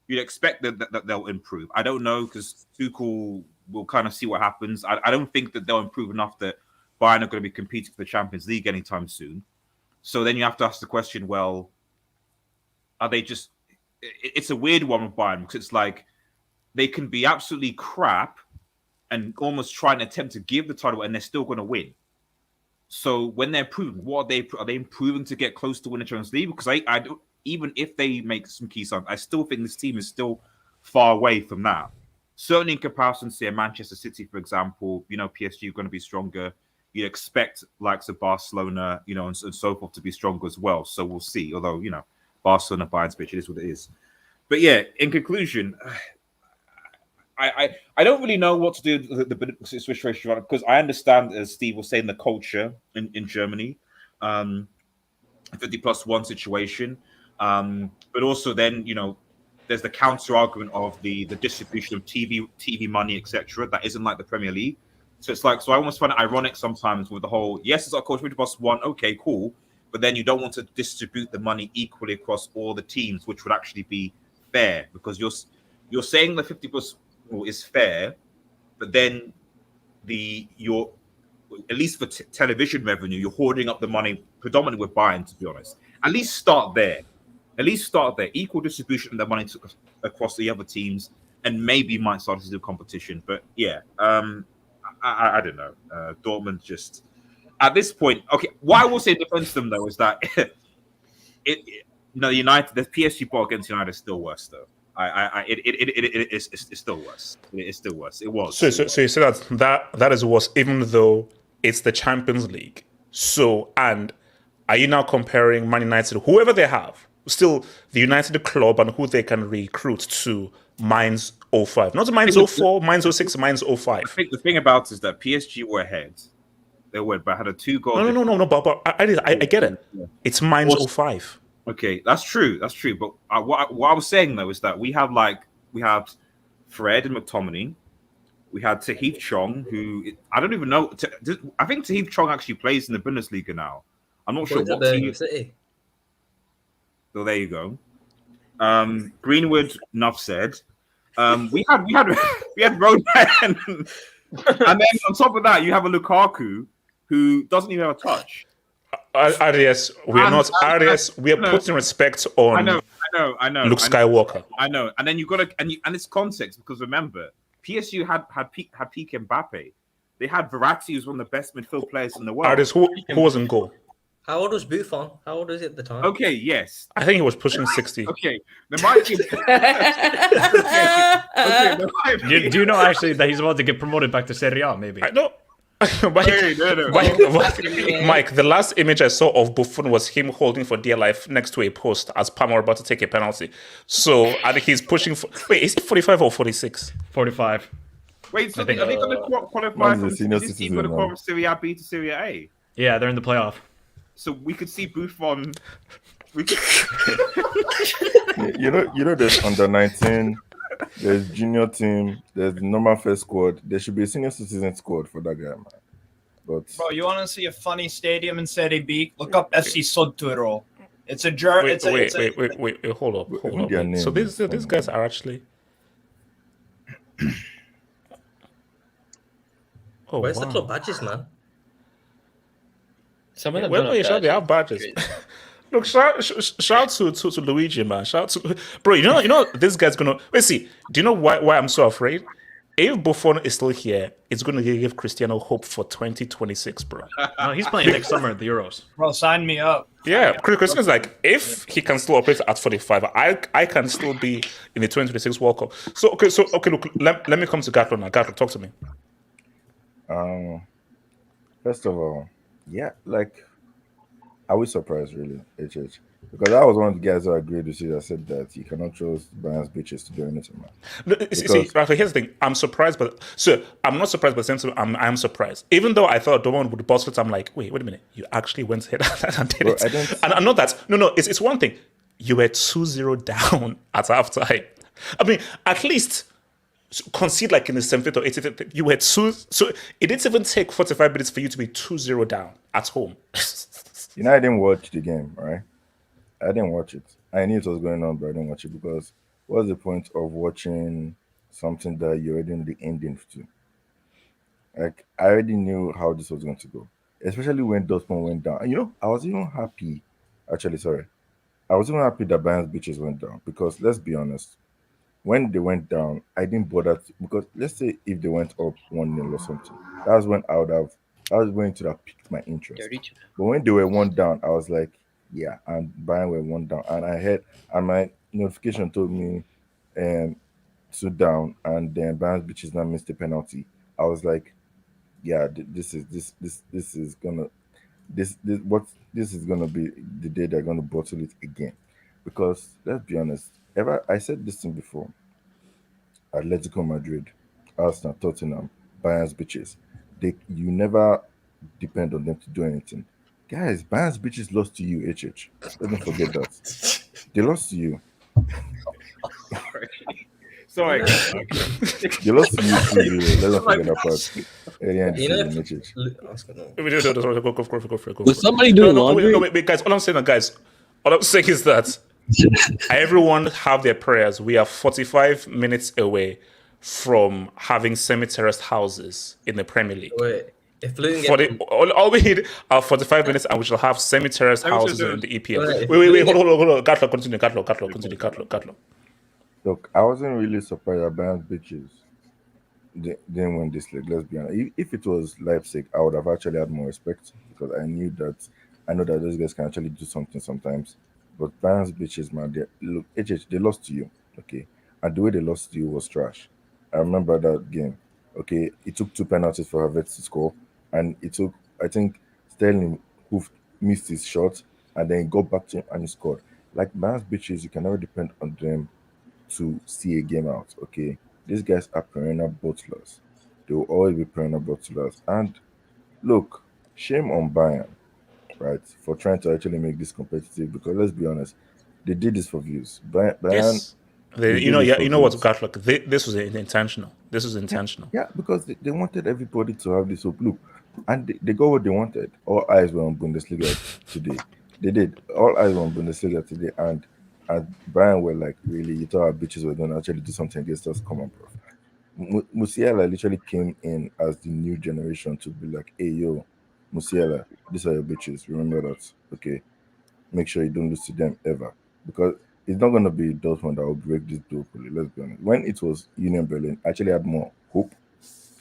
you'd expect that they'll improve. I don't know, because Tuchel will kind of see what happens. I don't think that they'll improve enough that Bayern are going to be competing for the Champions League anytime soon. So then you have to ask the question, well, are they just... It's a weird one with Bayern, because it's like they can be absolutely crap and almost try and attempt to give the title, and they're still going to win. So when they're improving, what are they improving to get close to winning Champions League? Because I don't, even if they make some key signs, I still think this team is still far away from that. Certainly in comparison to Manchester City, for example, PSG are going to be stronger. You'd expect likes of Barcelona, and so forth to be stronger as well. So we'll see. Although, Barcelona, Bayern's pitch, it is what it is. But yeah, in conclusion, I don't really know what to do with the situation, because I understand, as Steve was saying, the culture in Germany, 50+1 situation. But also then, there's the counter argument of the distribution of TV money, etc. That isn't like the Premier League. So it's like, so I almost find it ironic sometimes with the whole, yes, it's our culture 50+1, okay, cool. But then you don't want to distribute the money equally across all the teams, which would actually be fair, because you're saying the 50+ is fair, but then you're at least for television revenue, you're hoarding up the money predominantly with Bayern, to be honest. At least start there. Equal distribution of the money across the other teams, and maybe you might start to do competition. But yeah, I don't know. Dortmund just at this point. Okay, what I will say defends them though is that United, the PSG ball against United is still worse though. It's still worse. It's still worse. It was. So you say that is worse, even though it's the Champions League. So, and are you now comparing Man United, whoever they have, still the United club, and who they can recruit to Mainz 05, not Mainz 04, Mainz 06, Mainz 05? I think the thing about it is that PSG were ahead. They were, but had a 2-goal. No. But I get it. It's Mainz 05. Okay, that's true. But what I was saying though is that we had Fred and McTominay. We had Tahith Chong, who I don't even know. I think Tahith Chong actually plays in the Bundesliga now. I'm not sure what team. City. So there you go. Greenwood, enough said. We had Rodan, and then on top of that, you have a Lukaku who doesn't even have a touch. Arias, we are putting respect on. I know. Luke Skywalker. I know, and then you got to, and it's context, because remember, PSG had peak Mbappe. They had Verratti, who's one of the best midfield players in the world. Arias, who was in goal? How old was Buffon? How old was he at the time? Okay, yes. I think he was pushing 60. Okay, there might be. Do you know actually that he's about to get promoted back to Serie A? Maybe. I know. Mike, the last image I saw of Buffon was him holding for dear life next to a post as Palmer about to take a penalty. So I think he's pushing for. Wait, is it 45 or 46? 45. Wait, so are they going to qualify from Serie B to Serie A? Yeah, they're in the playoff. So we could see Buffon. There's under 19. There's junior team. There's normal first squad. There should be a senior citizen squad for that guy, man. But bro, you want to see a funny stadium in Serie B? Look up FC Sudtirol. It's a German. Wait, hold up. So these guys are actually. Where's the club badges, man? Some of them they have badges. Look, shout to Luigi, man. Shout to bro. You know this guy's gonna. Let's see. Do you know why I'm so afraid? If Buffon is still here, it's gonna give Cristiano hope for 2026, bro. No, he's playing next summer at the Euros. Bro, sign me up. Yeah, Cristiano's like, if he can still operate at 45, I can still be in the 2026 World Cup. So okay. Look, let me come to Gatlo now. Gatlo, talk to me. First of all, yeah, I was surprised, really, HH. Because I was one of the guys who agreed with you that said that you cannot trust Bayern's bitches to do anything, man. No, see, Rafa, here's the thing. I'm surprised, but I'm not surprised, but I'm surprised. Even though I thought Dortmund would boss it, I'm like, wait a minute. You actually went ahead and did it. And I know that. No, it's one thing. You were 2-0 down at halftime. I mean, at least concede like in the 75th or 80th. You were so it didn't even take 45 minutes for you to be 2-0 down at home. I didn't watch the game, right? I didn't watch it. I knew it was going on, but I didn't watch it because what's the point of watching something that you already know the ending to? Like I already knew how this was going to go, especially when Dortmund went down. And I was even happy. Actually, sorry, I was even happy that Bayern's bitches went down because let's be honest, when they went down, I didn't bother because let's say if they went up 1-0 or something, that's when I would have that was when to have piqued my interest. 32. But when they were one down, I was like, yeah, and Bayern were one down, and I had and my notification told me two down, and then Bayern's bitches now missed the penalty. I was like, yeah, this is gonna this is gonna be the day they're gonna bottle it again, because let's be honest, ever I said this thing before. Atletico Madrid, Arsenal, Tottenham, Bayern's bitches. You never depend on them to do anything. Guys, Bayern's bitches lost to you, HH. Let me forget that. They lost to you. Sorry. They lost to you 2-0. Let us forget that part. Alien You know, season, HH. Go for it. Was somebody doing laundry? No, wait, guys. All I'm saying is that everyone have their prayers. We are 45 minutes away from having semi-terraced houses in the Premier League. Wait, if Luton All we need are 45 minutes, and we shall have semi-terraced houses in the EPL. Wait, Wait, hold on. Gatlo, continue. Look, I wasn't really surprised that Bayern's bitches didn't win this league. Let's be honest. If it was Leipzig, I would have actually had more respect because I know that those guys can actually do something sometimes. But Bayern's bitches, man, look, HH, they lost to you, okay? And the way they lost to you was trash. I remember that game, okay? It took 2 penalties for Havertz to score, and it took, I think, Sterling who missed his shot, and then he got back to him and he scored. Like Bayern's bitches, you can never depend on them to see a game out, okay? These guys are perennial bottlers. They will always be perennial bottlers. And look, shame on Bayern, right, for trying to actually make this competitive, because let's be honest, they did this for views. Bayern, Yes. they You did know this what, for Gatlo? This was intentional. This was intentional. yeah, because they wanted everybody to have this hope. Look, and they got what they wanted. All eyes were on Bundesliga today. They did. All eyes were on Bundesliga today, and Bayern were like, really, you thought our bitches were going to actually do something against us? Come on, bro. Musiala literally came in as the new generation to be like, hey, yo, Musiala, these are your bitches. Remember that, okay? Make sure you don't lose to them ever, because it's not going to be Dortmund that will break this duopoly. Let's be honest. When it was Union Berlin, I actually had more hope.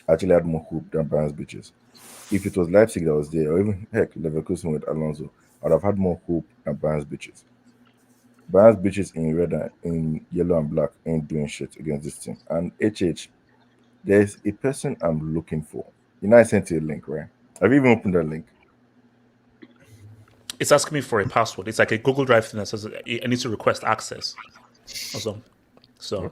Than Bayern's bitches. If it was Leipzig that was there, or even heck, Leverkusen with Alonso, I'd have had more hope than Bayern's bitches. Bayern's bitches in red and in yellow and black ain't doing shit against this team. And HH, there's a person I'm looking for. I sent you a link, right? Have you even opened that link? It's asking me for a password. It's like a Google Drive thing that says I need to request access or something. So,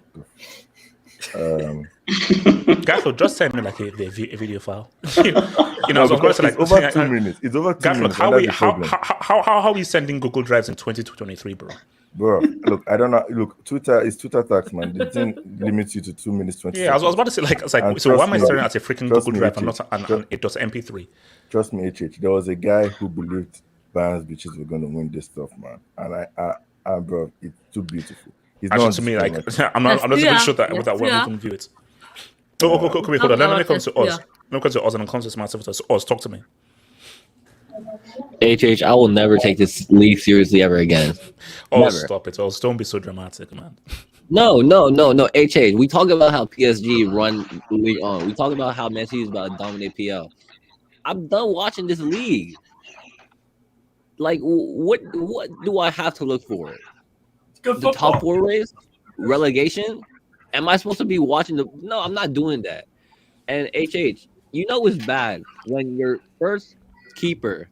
Gatlo, just send me like a video file. I was about to, like, it's over 2 minutes. It's over 2 minutes. How are we sending Google Drives in 2023, bro? Bro, look, I don't know. Look, Twitter tax, man. The thing limits you to 2 minutes 20. Yeah, I was about to say, so why am I staring at a freaking Google Drive and not an MP3? Trust me, HH. There was a guy who believed Bayern's bitches were going to win this stuff, man. And bro, it's too beautiful. Actually, to me, like, I'm not even sure that we can view it. Okay, hold on. Let me come to us. Let me come to us and come to my service. Us, talk to me. HH, I will never take this league seriously ever again. Never. Stop it. Don't be so dramatic, man. No. HH, we talk about how PSG run the league on. We talk about how Messi is about to dominate PL. I'm done watching this league. Like, what do I have to look for? The top 4 race? Relegation? Am I supposed to be watching No, I'm not doing that. And HH, it's bad when your first keeper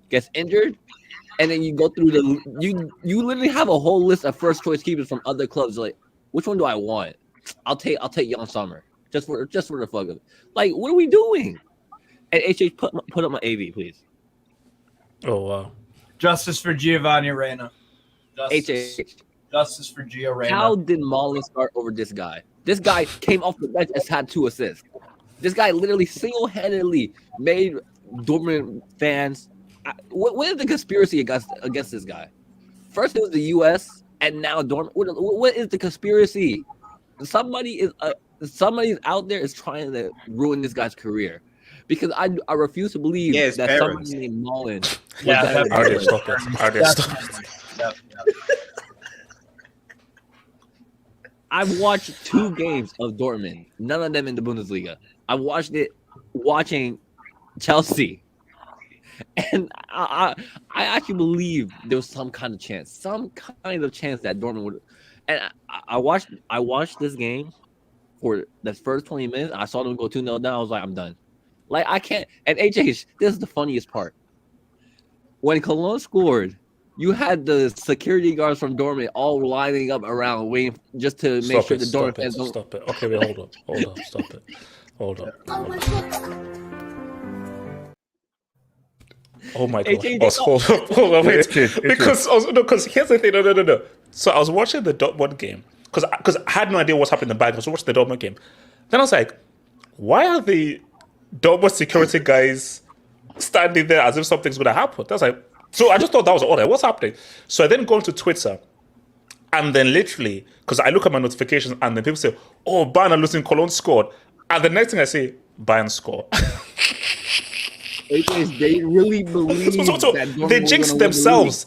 gets injured, and then you go through you literally have a whole list of first choice keepers from other clubs. Like, which one do I want? I'll take Young Summer just for the fuck of it. Like, what are we doing? And HH, put up my AV, please. Oh wow! Justice for Giovanni Reina. Justice for Gio Reina. How did Mullen start over this guy? This guy came off the bench and had 2 assists. This guy literally single-handedly made Dortmund fans. What is the conspiracy against this guy? First, it was the U.S. And now Dortmund. What is the conspiracy? Somebody's out there is trying to ruin this guy's career, because I refuse to believe Yeah, his that parents. somebody named Mullen was Yeah, that definitely. Already stop it. Already stop it. Yep. I've watched 2 games of Dortmund, none of them in the Bundesliga. I watched it watching Chelsea, and I actually believe there was some kind of chance that Dortmund would. And I watched this game for the first 20 minutes. I saw them go 2-0 down. I was like, I'm done. Like, I can't. And HH, this is the funniest part. When Cologne scored, you had the security guards from Dortmund all lining up around, waiting just to make sure the Dortmund fans don't. Stop it. Okay, wait, hold up. Stop it. Hold up. Oh my god. Hold on, wait. Because here's the thing. No. So I was watching the Dortmund game because I had no idea what's happening in the back. I was watching the Dortmund game. Then I was like, why are the Dortmund security guys standing there as if something's going to happen? That's like, so I just thought that was odd. What's happening? So I then go to Twitter, and then literally, because I look at my notifications, and then people say, "Oh, Bayern are losing. Cologne scored," and the next thing I say, Bayern score. They really believe so that Dortmund they jinxed themselves.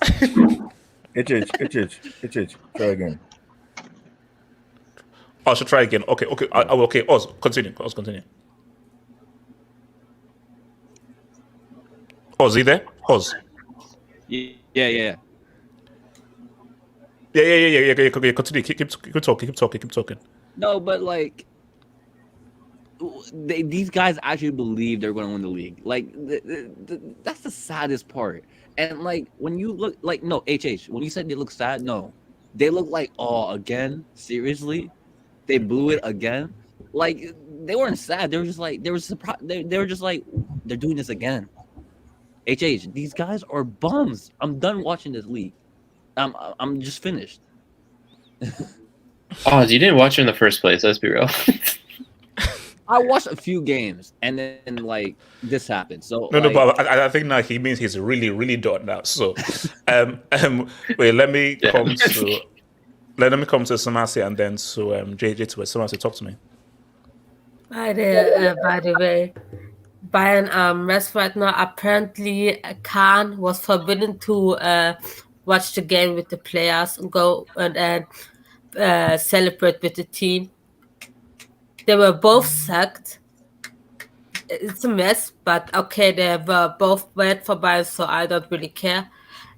HH, try again. I should try again. Okay. Okay. Oz, continue. Oz, you there? Oz. Yeah. Yeah. Continue. Keep talking. No, but like, these guys actually believe they're going to win the league. Like, that's the saddest part. And like, when you look, like, no, HH, when you said they look sad, no, they look like, oh, again, seriously, they blew it again. Like, they weren't sad. They were just like, they were just like, they're doing this again. HH, these guys are bums. I'm done watching this league. I'm just finished. Oh, you didn't watch it in the first place. Let's be real. I watched a few games, and then like this happened. So no, but I think now he means he's really, really done now. So, wait, let me come to Samasi and then to JJ to Samasi. Talk to me. By the way, Bayern rest right now. Apparently, Khan was forbidden to watch the game with the players and go and celebrate with the team. They were both sacked. It's a mess, but okay, they were both bad for Bayern, so I don't really care.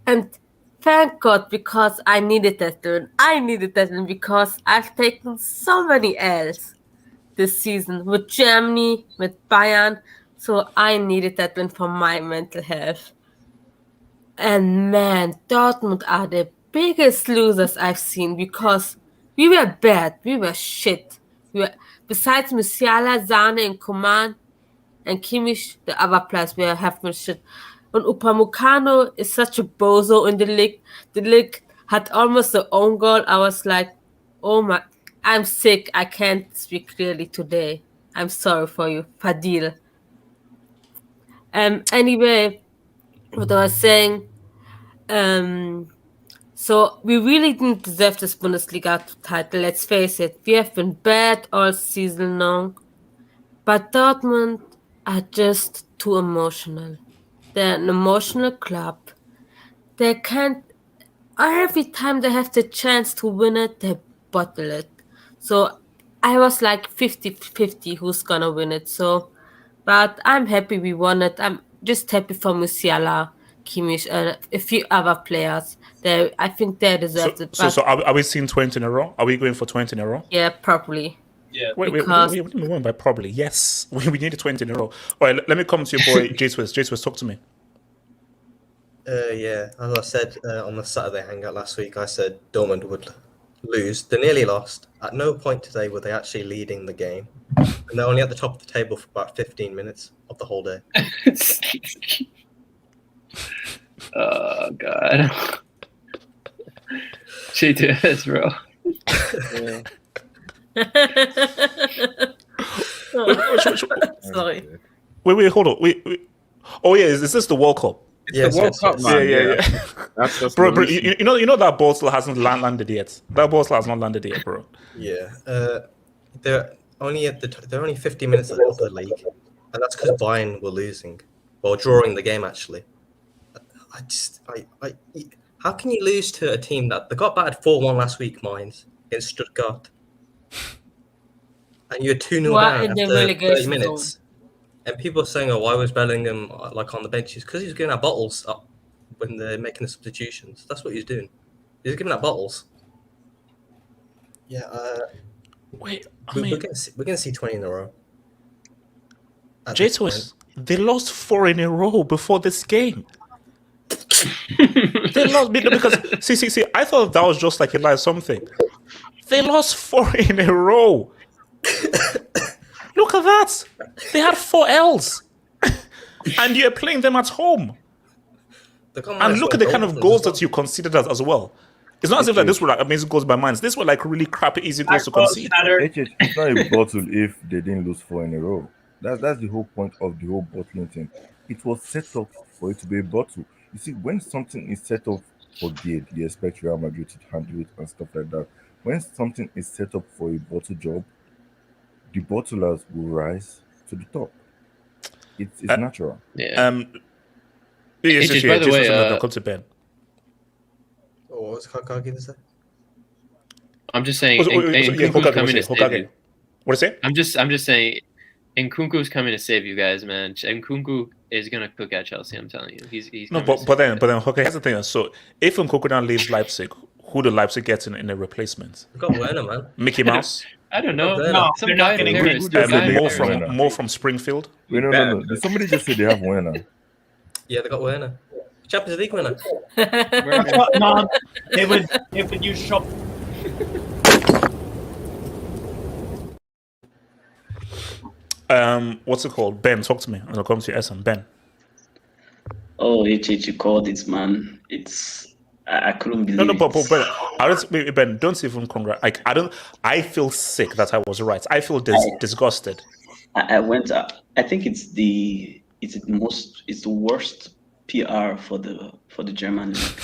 And thank God, because I needed that one. Because I've taken so many L's this season with Germany, with Bayern, so I needed that one for my mental health. And man, Dortmund are the biggest losers I've seen, because we were bad, we were shit. Besides Musiala, Sane, and Coman, and Kimmich, the other players have been shit. And Upamecano is such a bozo in the league. The league had almost their own goal. I was like, oh my, I'm sick. I can't speak clearly today. I'm sorry for you, Fadil. Anyway, what I was saying, so we really didn't deserve this Bundesliga title, let's face it. We have been bad all season long. But Dortmund are just too emotional. They're an emotional club. They can't... Every time they have the chance to win it, they bottle it. So I was like 50-50 who's gonna win it. So, but I'm happy we won it. I'm just happy for Musiala, Kimmich, and a few other players. I think they deserve it. So are we seeing 20 in a row? Are we going for 20 in a row? Yeah, probably. Yeah. Wait, we won by probably. Yes, we needed 20 in a row. All right, let me come to your boy, J-Swiss. J-Swiss, talk to me. Yeah, as I said on the Saturday hangout last week, I said Dortmund would lose. They nearly lost. At no point today were they actually leading the game. And they're only at the top of the table for about 15 minutes of the whole day. Oh, God. GTS, bro. Yeah. Sorry. Wait, hold on. Wait. Oh, yeah, is this the World Cup? It's the World Cup, man. Yeah. That's Bro, the you know that ball still hasn't landed yet. That ball still has not landed yet, bro. Yeah. They're only 50 minutes of the league, and that's because Bayern were losing, well, drawing the game actually. How can you lose to a team that they got battered 4-1 last week, Mainz, against Stuttgart, and you're 2-0 What down in the after 30 relegation minutes? And people are saying, "Oh, why was Bellingham like on the bench?" It's because he's giving out bottles up when they're making the substitutions. That's what he's doing. He's giving out bottles. Yeah. Wait, we're gonna see 20 in a row. J2S, they lost 4 in a row before this game. They lost because see. I thought that was just like a lie something. They lost 4 in a row. Look at that. They had 4 L's. And you're playing them at home. And look at the kind of goals that you considered as well. It's not as if like this were like amazing goals by Mainz. These were like really crappy, easy goals to concede. It's not a bottle if they didn't lose 4 in a row. That's the whole point of the whole bottling thing. It was set up for it to be a bottle. You see, when something is set up for good, you expect Real Madrid to handle it and stuff like that. When something is set up for a bottle job, the bottlers will rise to the top. It's natural. Yeah. Yes, by the way, come to Ben. What was Hokage to say? I'm just saying, Nkunku's coming to save you. What is it? I'm just saying, Nkunku's coming to save you guys, man. Nkunku is gonna cook at Chelsea. I'm telling you, he's. No, but then, okay. Here's the thing. So, if Nkunku now leaves Leipzig, who do Leipzig get in a replacement? We've got Werner, man. Mickey Mouse. I don't know. No, some guy in Paris. More from Springfield. Wait, no. Did somebody just say they have Werner? Yeah, they got Werner. Champions League winner. No, they would use shop. What's it called? Ben, talk to me. I'll come to you, Essen. Ben. Oh, you called it, man. I couldn't believe it. But Ben, don't even congratulate. I feel sick that I was right. I feel disgusted. I went. I think it's the worst PR for the German league.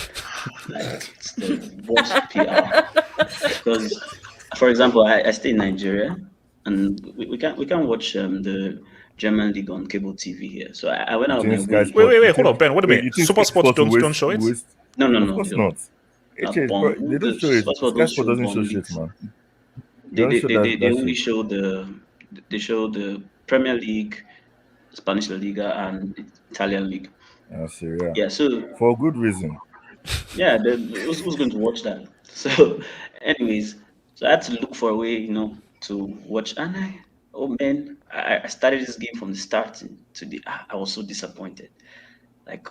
Like, it's the worst PR because, for example, I stay in Nigeria and we can't watch the German league on cable TV here. So I went out. Wait, hold on, Ben. What do you mean? Super Sports don't show it? No. Of course not. They don't show it. Sky Sport doesn't show shit, man. They only show the Premier League, Spanish La Liga, and Italian League. Serie. Yeah, so for good reason. Yeah, who's going to watch that? So, anyways, so I had to look for a way, to watch. And I started this game from the start to I was so disappointed. Like,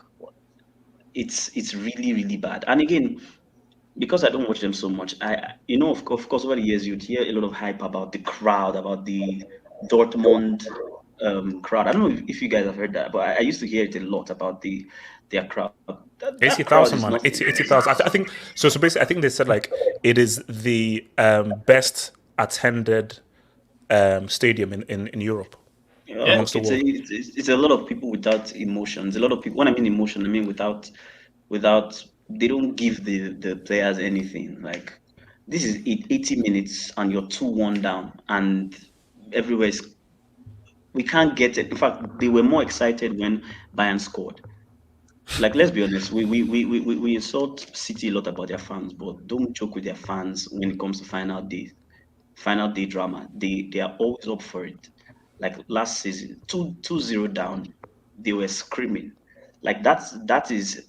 it's really, really bad. And again, because I don't watch them so much, of course, over the years you'd hear a lot of hype about the crowd, about the Dortmund crowd. I don't know if you guys have heard that, but I used to hear it a lot about their crowd. 80,000, man. 80,000. I think so. So basically, I think they said like it is the best attended stadium in Europe. Yeah, it's a lot of people without emotions. A lot of people. When I mean emotion, I mean without. They don't give the players anything. Like, this is 80 minutes and you're 2-1 down, and everywhere is. We can't get it. In fact, they were more excited when Bayern scored. Like, let's be honest, we insult City a lot about their fans, but don't joke with their fans when it comes to final day drama. They are always up for it. Like last season, 2-0 down, they were screaming. Like that is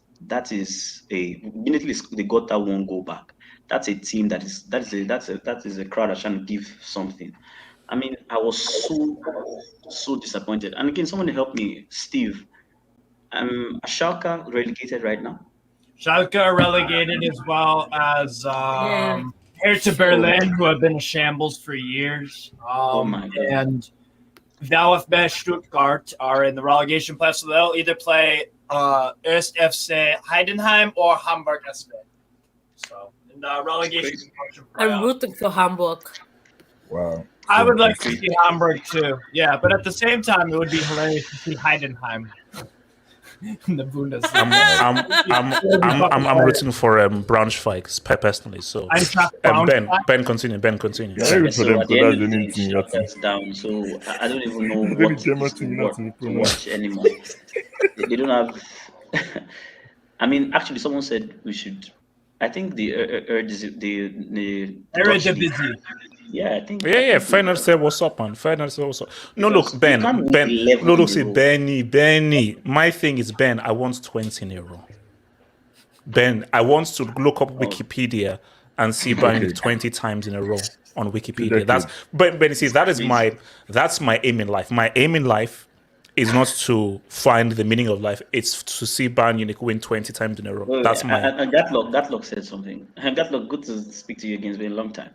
immediately they got that one goal back. That's a team that is a crowd that's trying to give something. I mean, I was so disappointed. And again, someone help me, Steve. Schalke relegated right now. Schalke are relegated, as well as Hertha Berlin, who have been a shambles for years. Oh my God. And VfB Stuttgart are in the relegation play, so they'll either play Erst FC Heidenheim or Hamburg SV. So, in the relegation. I'm rooting for Hamburg. Wow. I would like to see Hamburg too. Yeah, but at the same time, it would be hilarious to see Heidenheim. in the Bundesliga. I'm rooting for Braunschweig personally. So Ben, continue. Yeah, So for them at the because end that's of the the only day, team you shut have to. us down. So I don't even know It's only what German is team you have to to pronounce. watch anymore. They don't have. I mean, actually, someone said we should. I think the Dutch league. Eredivisie. Yeah, I think. Yeah. Feyenoord said what's up, man. Feyenoord said what's up. No, Because look, you can't win Ben. 11 No, in look, a see, row. Benny. My thing is, Ben, I want 20 in a row. Ben, I want to look up Wikipedia and see Bayern 20 times in a row on Wikipedia. That's but you see, that's my aim in life. My aim in life is not to find the meaning of life. It's to see Bayern Munich win 20 times in a row. Well, That's my. and Gatlock said something. Gatlock, good to speak to you again. It's been a long time.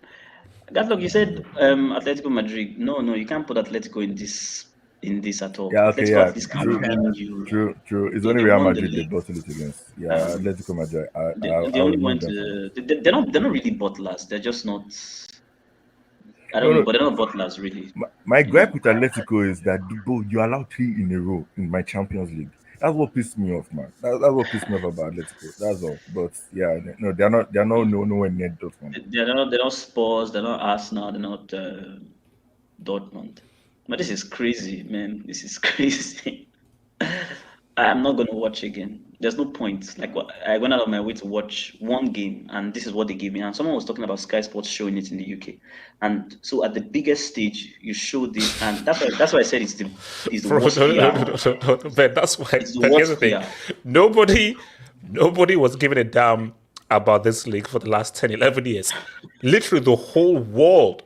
Gatlock, you said Atletico Madrid. No, you can't put Atletico in this at all. Yeah, okay, Atletico yeah. at least can win you. True. It's They only Real won the Madrid they league. bottled it against. Yeah, Atletico Madrid. They I'll only remove went them. to. They're not really bottlers. They're just not. I don't know, but they're not bottlers really. My gripe with Atletico is that you allowed 3 in a row in my Champions League. That's what pissed me off, man. That's what pissed me off about Atletico. That's all. But yeah, no, they're not. They're nowhere near Dortmund. They're not Spurs. They're not Arsenal. They're not Dortmund. But this is crazy, man. This is crazy. I'm not gonna watch again. There's no point. Like I went out of my way to watch one game, and this is what they gave me. And someone was talking about Sky Sports showing it in the UK. And so at the biggest stage, you show this, and that's why I said it's the worst PR. No, Ben, that's why. It's the But here's the worst thing: PR. nobody was giving a damn about this league for the last 10, 11 years. Literally, the whole world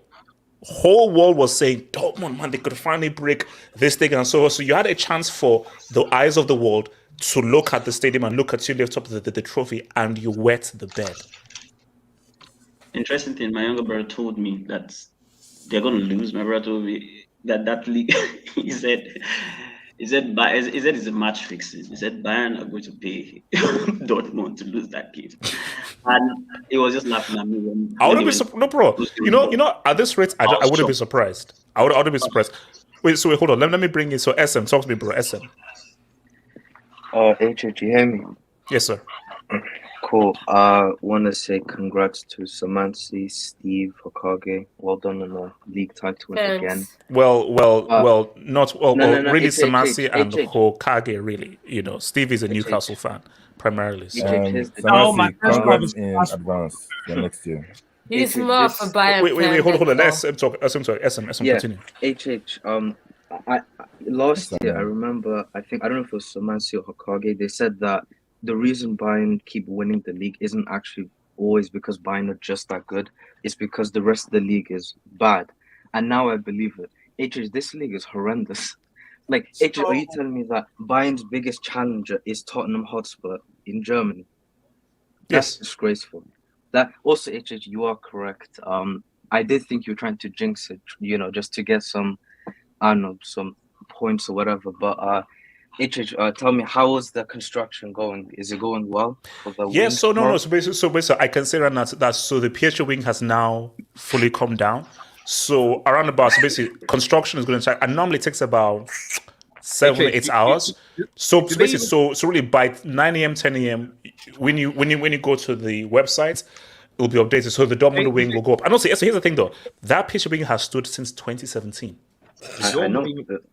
was saying, Dortmund, man, they could finally break this thing and so on. So you had a chance for the eyes of the world to look at the stadium and look at you lift up the trophy, and you wet the bed. Interesting thing, my younger brother told me that they're gonna lose. My brother told me that league. he said it's a match fixing. He said Bayern are going to pay Dortmund to lose that game, and he was just laughing at me. I wouldn't be no, bro. You know, at this rate, I wouldn't be surprised. I wouldn't be surprised. Wait, hold on. Let me bring in. So SM, talk to me, bro. SM. HH, you hear me? Yes, sir. Cool. Want to say congrats to Samansi, Steve, Hokage. Well done on the league title again. Really, H, Samansi and H. Hokage, really. You know, Steve is a Newcastle fan, primarily. So. Samansi, congrats in advance for next year. He's more of a Bayern Wait, hold on. Let SM talk. SM, Yeah, continue. HH. Last year I remember. I don't know if it was Samansi or Hokage. They said that the reason Bayern keep winning the league isn't actually always because Bayern are just that good. It's because the rest of the league is bad. And now I believe it. HH, this league is horrendous. Like, HH, are you telling me that Bayern's biggest challenger is Tottenham Hotspur in Germany? That's disgraceful. That also, HH, you are correct. I did think you were trying to jinx it, just to get some, I don't know, some points or whatever. But HH, tell me, how is the construction going? Is it going well? Yes, so basically, I can say right now that so the PHA wing has now fully come down. So around about, so basically, construction is going to take, and normally it takes about 7 or 8 hours. So really by 9 a.m., 10 a.m., when you go to the website, it will be updated. So the Dortmund wing will go up. And also, here's the thing though, that PHA wing has stood since 2017.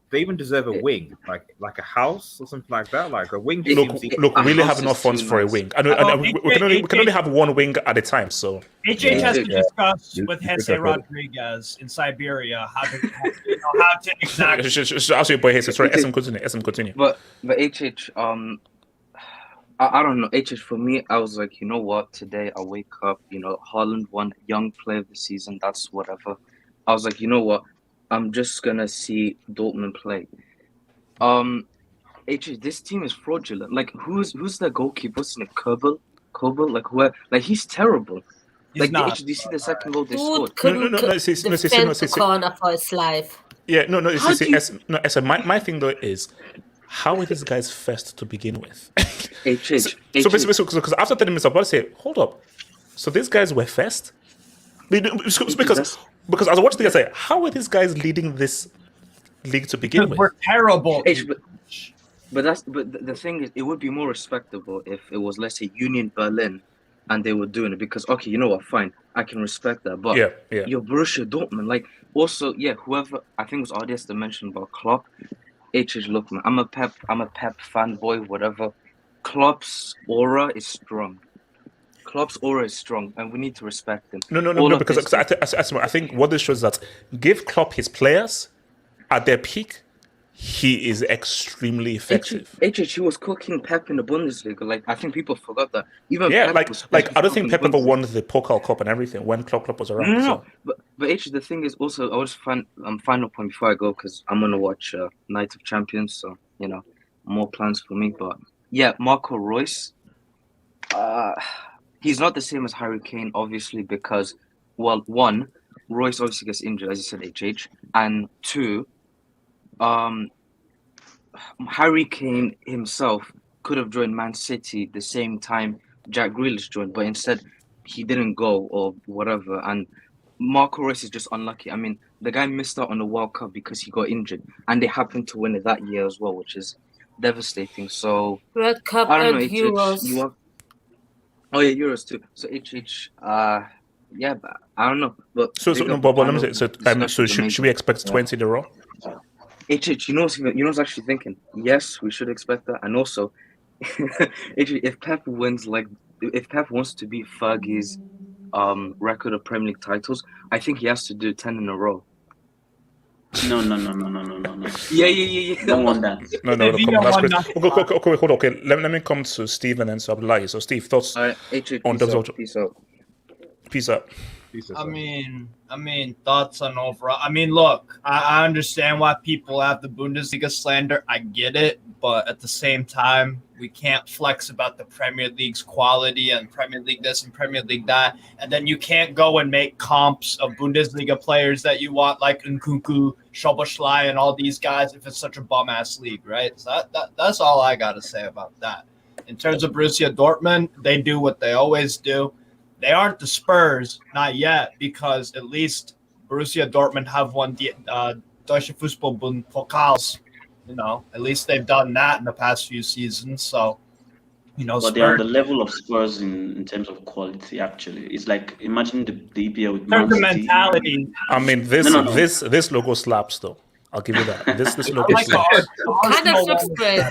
They even deserve a wing, like a house or something like that, like a wing. Look, we really have enough funds for a wing. We can only have one wing at a time. So HH has to discuss with Jose Rodriguez in Siberia how to exactly. I'll your boy Jose. Sorry, SM continue. But HH, I don't know. HH, for me, I was like, you know what? Today I wake up, Haaland won Young Player of the Season. That's whatever. I was like, you know what? I'm just gonna see Dortmund play. This team is fraudulent. Like, who's their goalkeeper? What's his name? Kerbal? Like, where? Like, he's terrible. Like, do you see the second goal they scored? Couldn't defend the corner for his life. Yeah, my thing though is, how are these guys first to begin with? So basically, because after 30 minutes, I'm about to say, hold up. So these guys were first? Because as I watch the guys say, how are these guys leading this league to begin with? We're terrible. But the thing is, it would be more respectable if it was, let's say, Union Berlin, and they were doing it because, okay, you know what, fine, I can respect that. But Yeah. your Borussia Dortmund, like, also, whoever, I think it was RDS that mentioned about Klopp. Look, man, I'm a Pep fanboy, whatever. Klopp's aura is strong. And we need to respect him. No, because I think what this shows is that give Klopp his players at their peak, he is extremely effective. He was cooking Pep in the Bundesliga. Like, I think people forgot that. Even Yeah, Pep I don't think Pep ever won the Pokal Cup and everything when Klopp was around. No. But the thing is also, I was final point before I go, because I'm gonna watch Night of Champions, so more plans for me. But yeah, Marco Reus, he's not the same as Harry Kane, obviously, because, well, one, Reus obviously gets injured, as you said, HH, and two, Harry Kane himself could have joined Man City the same time Jack Grealish joined, but instead he didn't go or whatever. And Marco Reus is just unlucky. I mean, the guy missed out on the World Cup because he got injured, and they happened to win it that year as well, which is devastating. So World Cup I don't know, and Euros. Euros too. So yeah, but I don't know. But let me say. So should we expect 20 in a row? you know what's actually thinking? Yes, we should expect that. And also, if Pep wins, if Pep wants to beat Fergie's record of Premier League titles, I think he has to do 10 in a row. No. Yeah. Don't want that. No, that's great. Okay, hold on. Okay, let me come to Steve and then to Abdullahi. So, Steve, thoughts on Peace out. I mean, thoughts on overall. I mean, look, I understand why people have the Bundesliga slander. I get it, but at the same time, we can't flex about the Premier League's quality and Premier League this and Premier League that, and then you can't go and make comps of Bundesliga players that you want, like Nkunku, Szoboszlai, and all these guys, if it's such a bum-ass league, right? So that's all I got to say about that. In terms of Borussia Dortmund, they do what they always do. They aren't the Spurs, not yet, because at least Borussia Dortmund have won the Deutsche Fußballbund Pokals. At least they've done that in the past few seasons. So, but Spurs, they are the level of Spurs in terms of quality. Actually, it's like imagine the EPL with Man the City. mentality. I mean, this logo slaps though. I'll give you that. This logo slaps. Kind of looks great.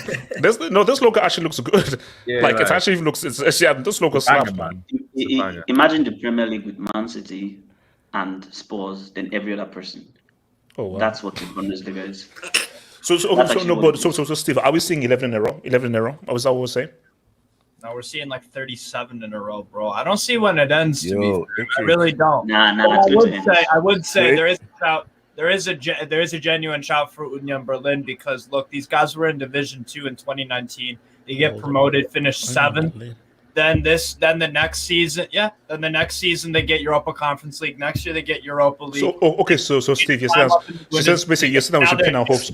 This logo actually looks good. Yeah, it actually looks. This logo slaps, man. Imagine the Premier League with Man City and Spurs, then every other person. Oh, wow. That's what the Bundesliga is. So Steve, are we seeing 11 in a row? 11 in a row? Is that what we're saying? No, we're seeing like 37 in a row, bro. I don't see when it ends. Yo, I really don't. I would say there is a shout. There is a genuine shout for Union Berlin because look, these guys were in Division 2 in 2019. They get promoted, finish 7th. Then the next season, they get Europa Conference League. Next year they get Europa League. So Steve, you're saying we should pin our hopes.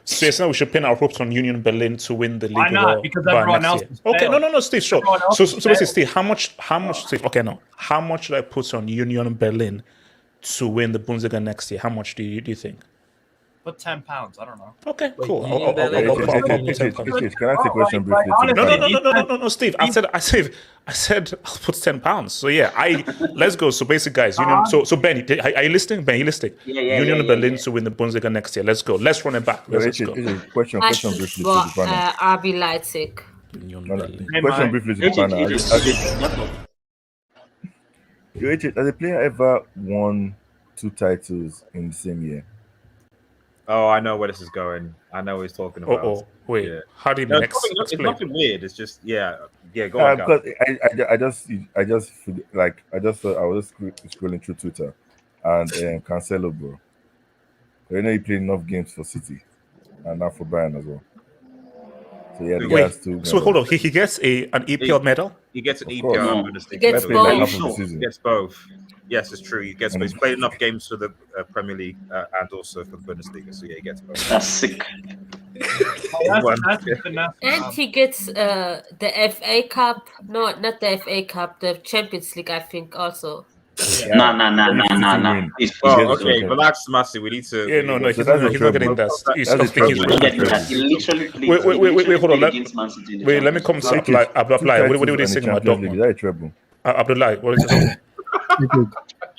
So you're saying we should pin our hopes on Union Berlin to win the league. Why not? Because everyone else is okay, no, Steve, sure. So basically, Steve, how much, Steve? Okay, no, how much should I put on Union Berlin to win the Bundesliga next year? How much do you think? Put £10. I don't know. Okay, cool. Can I take a question briefly? No, Steve. I said I'll put £10. So yeah, let's go. So basically, guys, Union. So Benny, are you listening? Ben, you listening? Yeah, Union Berlin to win the Bundesliga next year. Let's go. Let's run it back. Let's go. Question briefly to the panel. RB Leipzig. Question briefly to the panel. Has a player ever won 2 titles in the same year? Oh, I know where this is going. I know what he's talking about. Wait. Yeah. How do you mean? It's nothing weird. It's just go on. Because I just thought I was scrolling through Twitter and Cancelo, bro. He played enough games for City and now for Bayern as well. So yeah, the guys too. So hold on, he gets an EPL medal. He gets an EPL medal. He gets both. He gets both. Yes, it's true. He gets both. He's played enough games for the Premier League and also for the Bundesliga. So yeah, he gets both. That's sick. And he gets the FA Cup. No, not the FA Cup. The Champions League, I think, also. Nah. It's Well, okay, relax, Massey. We need to. Yeah, no, So that's a he's not getting treble. that. He's That's a not thinking treble. he's He didn't get that. He literally played. Wait, hold on. Against Man City in the Wait, let me Champions come League. to Abdullah. What are you saying about Champions League? Is Dortmund? that a treble? Abdullah, what is it saying?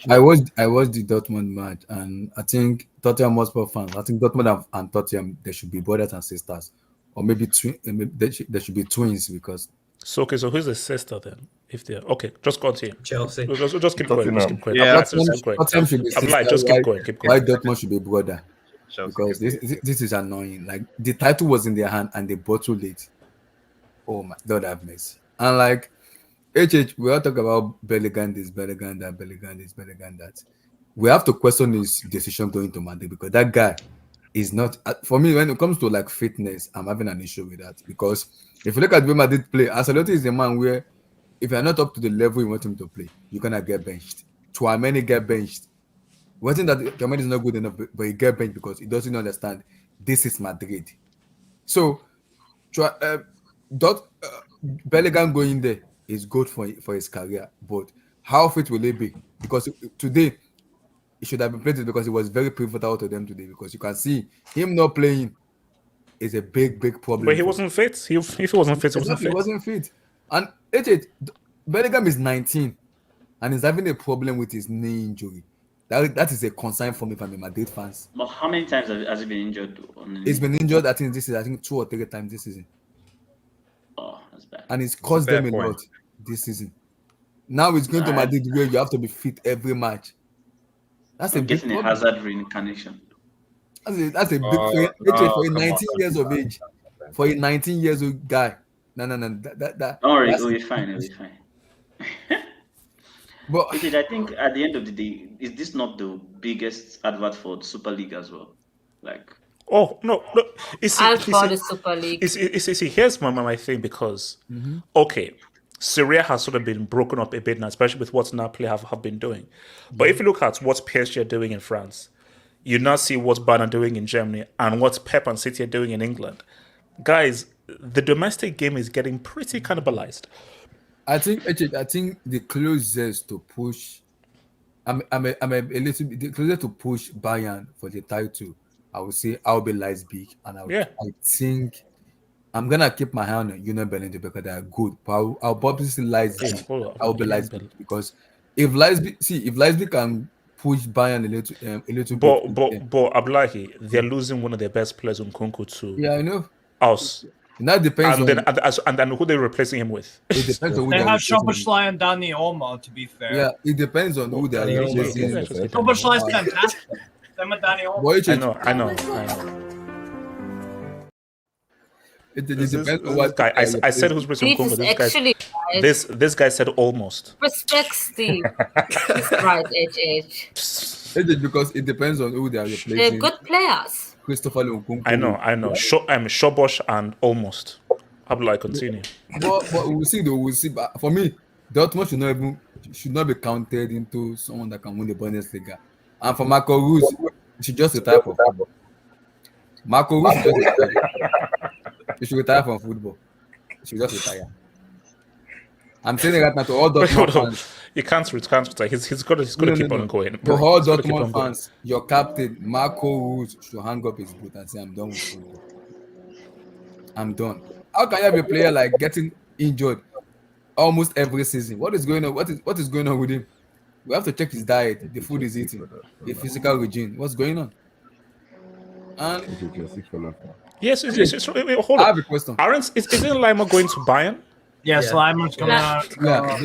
I watched the Dortmund match, and I think Tottenham Hotspur fans. I think Dortmund and Tottenham, they should be brothers and sisters, or maybe they should be twins because. So who's the sister then? If they're okay, just continue. Chelsea. Just keep going. Just keep going. Yeah. Tottenham should be sister. Just keep going. Why Dortmund should be brother? Chelsea Because this is annoying. Like the title was in their hand and they bottled it. Oh my God, have mercy. And like we all talk about Bellingham this, Bellingham that, Bellingham this, Bellingham that. We have to question his decision going to Madrid because that guy is not. For me, when it comes to like fitness, I'm having an issue with that because if you look at the way Madrid play, Ancelotti is a man where if you're not up to the level you want him to play, you're gonna get benched. Tchouaméni get benched. Wasn't that Tchouaméni is not good enough, but he get benched because he doesn't understand this is Madrid. So, Bellingham going there is good for his career, but how fit will he be? Because today he should have been played because it was very pivotal to them today. Because you can see him not playing is a big problem. But he wasn't fit. If he wasn't fit, he wasn't fit. And Bellingham is 19 and he's having a problem with his knee injury. That is a concern for me from the Madrid fans. But how many times has he been injured? He's been injured, I think 2 or 3 times this season. Oh, that's bad. And it's cost them a lot this season. Now it's going to Madrid where you have to be fit every match. That's a big problem. Hazard reincarnation. That's a big for a 19 years of age. For a 19 years old guy. No. Don't worry, it'll be fine. But I think at the end of the day, is this not the biggest advert for the Super League as well? Like, oh no. I'll call the Super League. Here's my thing because okay, Serie has sort of been broken up a bit now, especially with what Napoli have been doing. But if you look at what PSG are doing in France, you now see what Bayern are doing in Germany and what Pep and City are doing in England. Guys, the domestic game is getting pretty cannibalized. I think the closest to push, I'm a little bit the closest to push Bayern for the title. I would say RB Leipzig, and I think I'm gonna keep my eye on Union Berlin because they are good. But I'll probably see Leipzig. I'll be Leipzig because if Leipzig can push Bayern a little bit. But Abdullahi, they're losing one of their best players, Nkunku, to I know. Us. And that depends and then who they're replacing him with. It depends on who they have Szoboszlai and Dani Olmo, to be fair. Yeah, it depends on who they are replacing. Szoboszlai is fantastic. Same with Dani Olmo. I know. It depends on what guy. I said who's replacing Nkunku. This guy said almost. Respect Steve. He's right, HH. Because it depends on who they are replacing. They're good players. Christopher Nkunku. I know. Shobosh and almost. How do I continue? But we'll see though. We'll see. But for me, Dortmund should not be counted into someone that can win the Bundesliga. And for Marco Rose, he should just retire from football. Marco Rose should just retire. He should retire from football. He should just retire. I'm saying it right now to all Dortmund fans. He can't retire. He's got to keep on going. To all Dortmund fans, your captain, Marco Rose, should hang up his boot and say, I'm done with football. I'm done. How can you have a player like getting injured almost every season? What is going on? What is going on with him? We have to check his diet, the food he's eating, the physical regime. What's going on? And yes, hold on. I have a question. Isn't Lima going to Bayern? Yes, Limer's coming out. Yeah.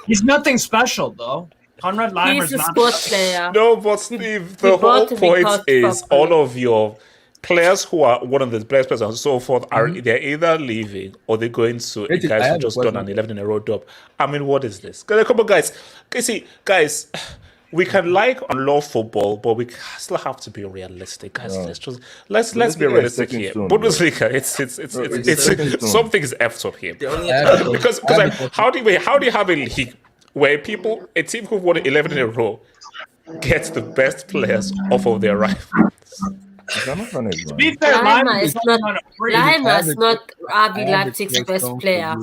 He's nothing special though. Conrad Limer's He's a not sports player. No, but Steve, the whole point is all of your players who are one of the best players and so forth they're either leaving or they're going to guys who just done an 11 in a row job. I mean, what is this? Come on, guys. See, guys, we can like and love football, but we still have to be realistic, guys. Let's be realistic here. Bundesliga, it's something is effed up here. Because how do you have a league where a team who won 11 in a row gets the best players off of their rivals? To be fair, Lima is not RB Leipzig's best player.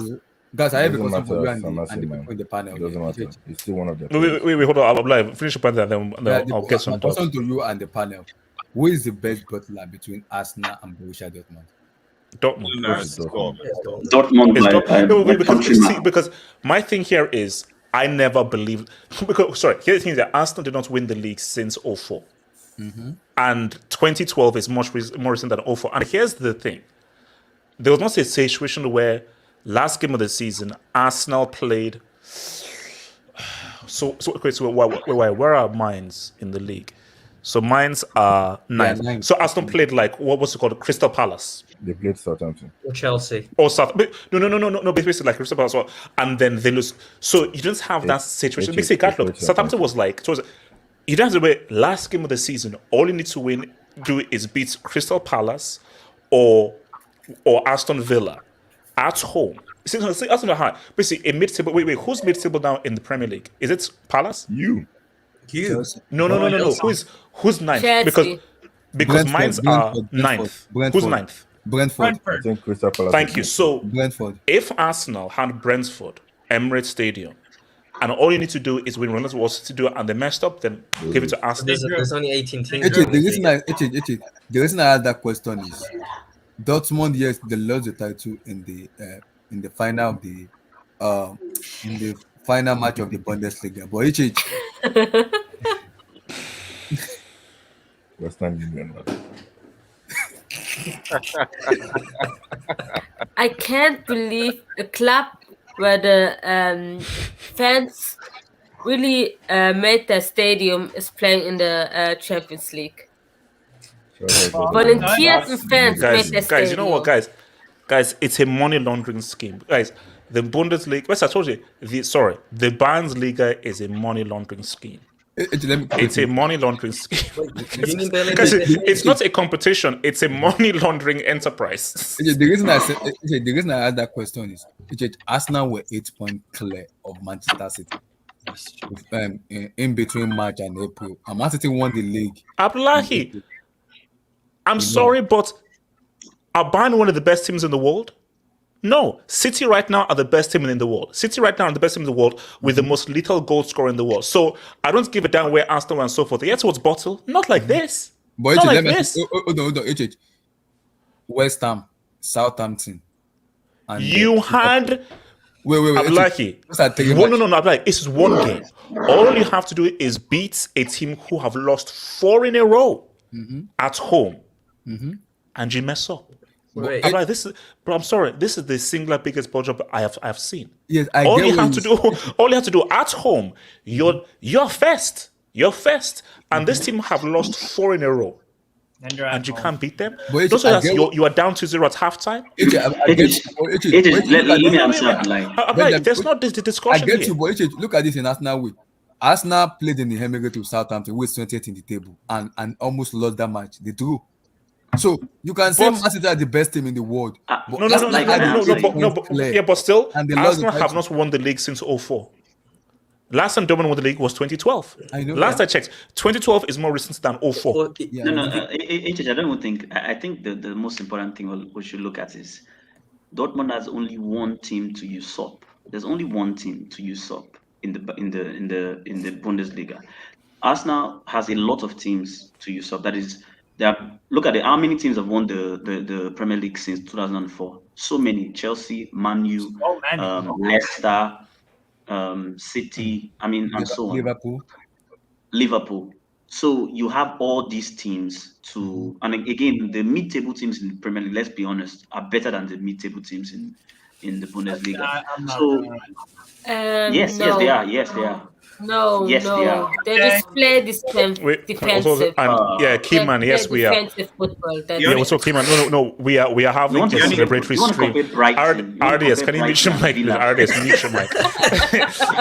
Guys, I have a Doesn't question for you matter, and the Pharmacy, people man. in the panel. It doesn't Yeah. matter. It's still one of them. Wait, hold on. I'm live. Finish your point and then Yeah, I'll get some my thoughts. question to you and the panel: who is the best bottler between Arsenal and Borussia Dortmund? Dortmund. No, it's Dortmund. Dortmund It's by No, wait, because, country see, mile. because my thing here is I never believed because sorry, here's the thing that Arsenal did not win the league since 04. And 2012 is much more recent than 04. And here's the thing. There was not a situation where last game of the season Arsenal played where are mines in the league? So mines are ninth. ninth. So Arsenal played like what was it called? Crystal Palace. They played Southampton. Or Chelsea. Or South. No. Basically, like Crystal Palace, and then they lose. So you don't have that situation. Basically, look, Southampton was like, you don't have to wait. Last game of the season, all you need to do is beat Crystal Palace or Aston Villa at home. See, Aston Villa, basically a mid-table. Wait, who's mid-table now in the Premier League? Is it Palace? You. No. Who's ninth? Chelsea. Because mines are ninth. Who's ninth? Brentford. I think Crystal Palace. Thank you. So Brentford. if Arsenal had Brentford, Emirates Stadium, and all you need to do is win Ronaldo was to do it, and they messed up, then give it to Arsenal. There's only 18 teams. The reason I asked that question is Dortmund, yes, they lost the title in the final of the in the final match of the Bundesliga. But Western Union. I can't believe a club where the fans really made their stadium is playing in the Champions League. Volunteers and fans made their stadium. Guys, you know what, guys, it's a money laundering scheme, guys. The Bundesliga, I told you, the Bundesliga is a money laundering scheme. It's a money laundering scheme. It's not a competition; it's a money laundering enterprise. The reason I asked that question is Arsenal were 8 points clear of Manchester City in between March and April, and Man City won the league. Abdullahi, I'm sorry, but are Bayern one of the best teams in the world? No, City right now are the best team in the world. City right now are the best team in the world with the most lethal goal scorer in the world. So I don't give a damn where Arsenal and so forth. Yet what's bottle? Not like this. But not like this. West Ham, Southampton. And you had wait. Abdullahi. No, Abdullahi. It's one game. All you have to do is beat a team who have lost 4 in a row at home, and you mess up. Like, I'm sorry. This is the singular biggest ball job I have seen. Yes, all you have to do at home, you're first, and this team have lost 4 in a row, and you can't beat them. You are down 2-0 at halftime. Let me answer. There's not this discussion. I get you, but look at this in Arsenal week. Arsenal played in the Emirates with Southampton, who is 20th in the table, and almost lost that match. They drew. So you can say Man City are the best team in the world. But still, Arsenal have not won the league since 04. Last time Dortmund won the league was 2012. Last I checked, 2012 is more recent than 04. I don't even think. I think the most important thing we should look at is Dortmund has only one team to usurp. There's only one team to usurp in the Bundesliga. Arsenal has a lot of teams to usurp. That is. Look at how many teams have won the Premier League since 2004. So many: Chelsea, Man U, Leicester, City. And so on. Liverpool. So you have all these teams and again, the mid-table teams in the Premier League, let's be honest, are better than the mid-table teams in the Bundesliga. Yes, they are. Yes, they are. No, yes, no. They just play defensive. Keyman, yes, we are. Defensive football. So Keyman, no, we are having a celebratory stream. RDS, can you mute your mic, please? RDS, mute your mic.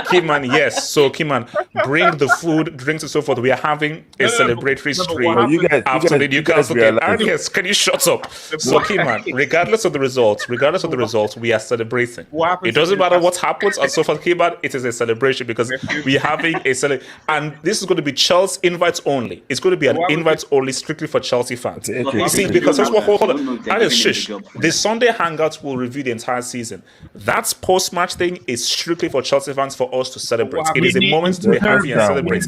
Keyman, yes. So Keyman, bring the food, drinks, and so forth. We are having a celebratory stream after the Newcastle game. RDS, can you shut up? So Keyman, regardless of the results, we are celebrating. It doesn't matter what happens and so forth. Keyman, it is a celebration because we having a celebration, and this is going to be Chelsea invites only. It's going to be an invites only strictly for Chelsea fans. You see, because hold on, Alex, shush. The Sunday Hangouts will review the entire season. That's post-match thing is strictly for Chelsea fans for us to celebrate. It is a moment to be happy and celebrate.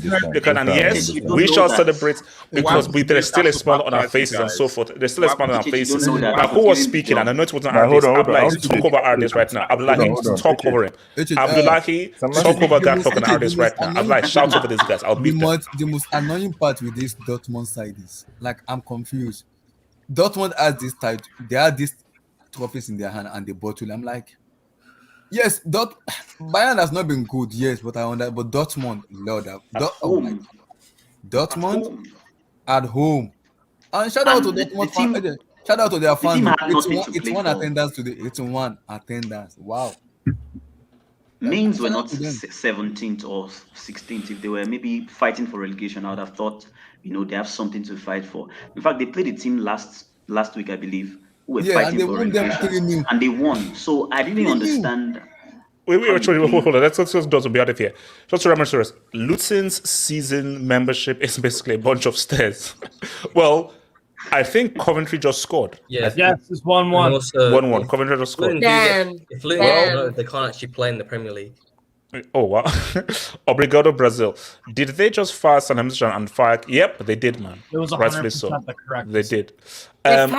And yes, we shall celebrate because there's still a smile on our faces and so forth. There's still a smile on our faces. Who was speaking? And I know it wasn't Ardis. Abdullahi, talk over Ardis right now. Abdullahi, talk over him. Abdullahi, talk over guy talking Ardis right now. Abdullahi, shout over these guys. I'll beat them. The most annoying part with this Dortmund side is, like, I'm confused. Dortmund has this title. They have these trophies in their hand and they bottle. I'm like, yes, Bayern has not been good, yes, but but Dortmund, Lord, Dortmund at home. And shout out to Dortmund. Shout out to their fans. It's one attendance today. It's one attendance. Wow. Mainz were not 17th or 16th. If they were maybe fighting for relegation, I would have thought, they have something to fight for. In fact, they played a team last week, I believe, who were fighting for relegation, and they won. So I didn't understand. Wait, hold on. Let's just be out of here. Just to remember, Luton's season membership is basically a bunch of stairs. Well, I think Coventry just scored. Yes, it's 1-1. 1-1. Coventry just scored. If Luton, they can't actually play in the Premier League. Oh, wow. Obrigado, Brazil. Did they just fire San Hamilton and fire? Yep, they did, man. It was rightfully so. the correct They did. What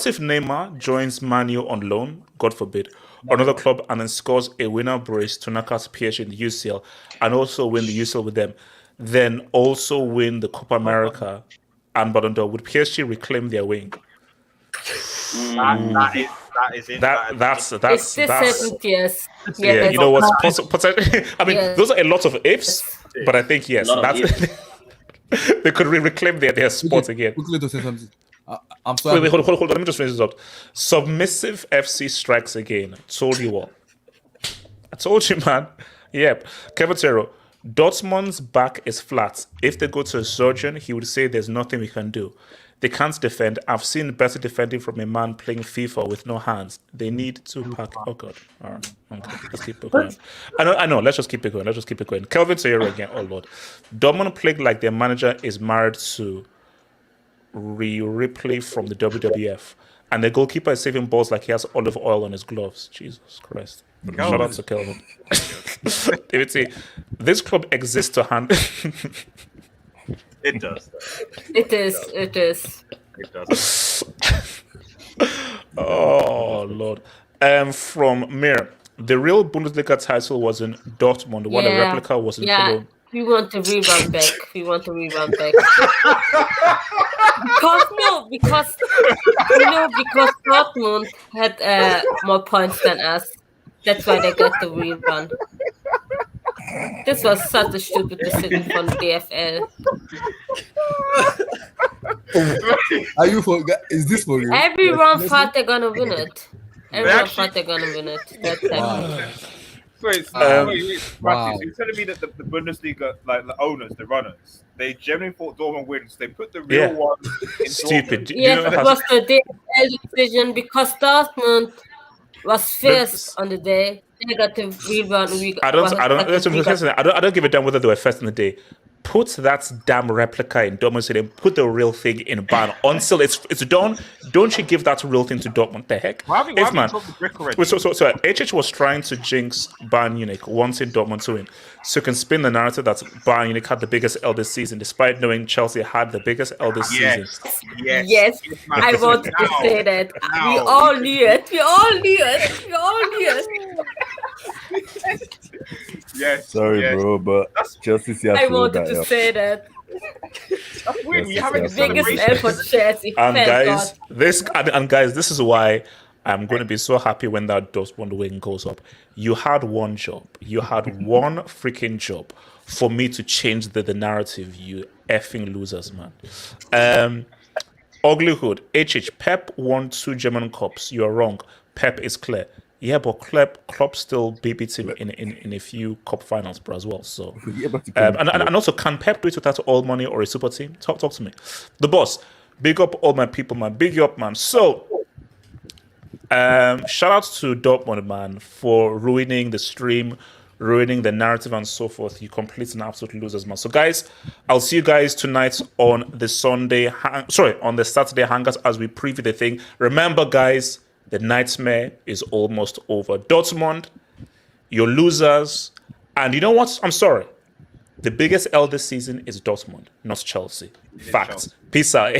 if Neymar joins Manu on loan, God forbid, another club, and then scores a winner brace to knock out PSG in the UCL and also win the UCL with them, then also win the Copa America and Ballon d'Or? Would PSG reclaim their wing? That is it. That's yes. Yeah, you know what's possible. I mean, those are a lot of ifs, but I think yes, they could reclaim their spot again. Quickly to say something. I'm sorry. Wait, hold on. Let me just finish this up. Submissive FC strikes again. Told you all. I told you, man. Yep. Kevatero, Dortmund's back is flat. If they go to a surgeon, he would say there's nothing we can do. They can't defend. I've seen better defending from a man playing FIFA with no hands. They need to pack. Oh God! All right, okay. Let's keep it going. I know. Let's just keep it going. Kelvin Sayero again. Oh Lord, Dortmund played like their manager is married to Ripley from the WWF, and the goalkeeper is saving balls like he has olive oil on his gloves. Jesus Christ! Shout out to Kelvin. David C. This club exists to hand. It does. It is. It does. Oh Lord. From Mir, the real Bundesliga title was in Dortmund, while the replica was in Cologne. We want to rebound back. Because Dortmund had more points than us. That's why they got the rebound. This was such a stupid decision from DFL. Are you for? Is this for you? Everyone thought they're gonna win it. That's Wow. You're telling me that the Bundesliga, like the owners, the runners, they generally thought Dortmund wins. They put the real one in stupid. Dortmund. Yes, it was the DFL decision because Dortmund was first on the day. They got the rebound. I don't give a damn whether they were first in the day. Put that damn replica in Dortmund Stadium. Put the real thing in Bayern until it's done. Don't you give that real thing to Dortmund? The heck? So HH was trying to jinx Bayern Munich, wanting Dortmund to win, so you can spin the narrative that Bayern Munich had the biggest L this season, despite knowing Chelsea had the biggest L this season. Yes. I wanted to say that. We all knew it. Yes. Sorry, bro, but Chelsea. I wanted to say that. We have the biggest L for Chelsea. And guys, this is why I'm going to be so happy when that Dortmund win goes up. You had one job. You had one freaking job for me to change the narrative. You effing losers, man. Uglyhood. HH. Pep won 2 German cups. You are wrong. Pep is clear. Yeah, but Klopp still beat him in a few cup finals, bro, as well. So, and also, can Pep do it without all money or a super team? Talk to me. The boss, big up all my people, man. Big you up, man. So, shout out to Dortmund, man, for ruining the stream, ruining the narrative and so forth. You complete an absolute losers, man. So, guys, I'll see you guys tonight on the on the Saturday Hangout as we preview the thing. Remember, guys, the nightmare is almost over. Dortmund, you're losers. And you know what? I'm sorry. The biggest L this season is Dortmund, not Chelsea. Facts. Peace out.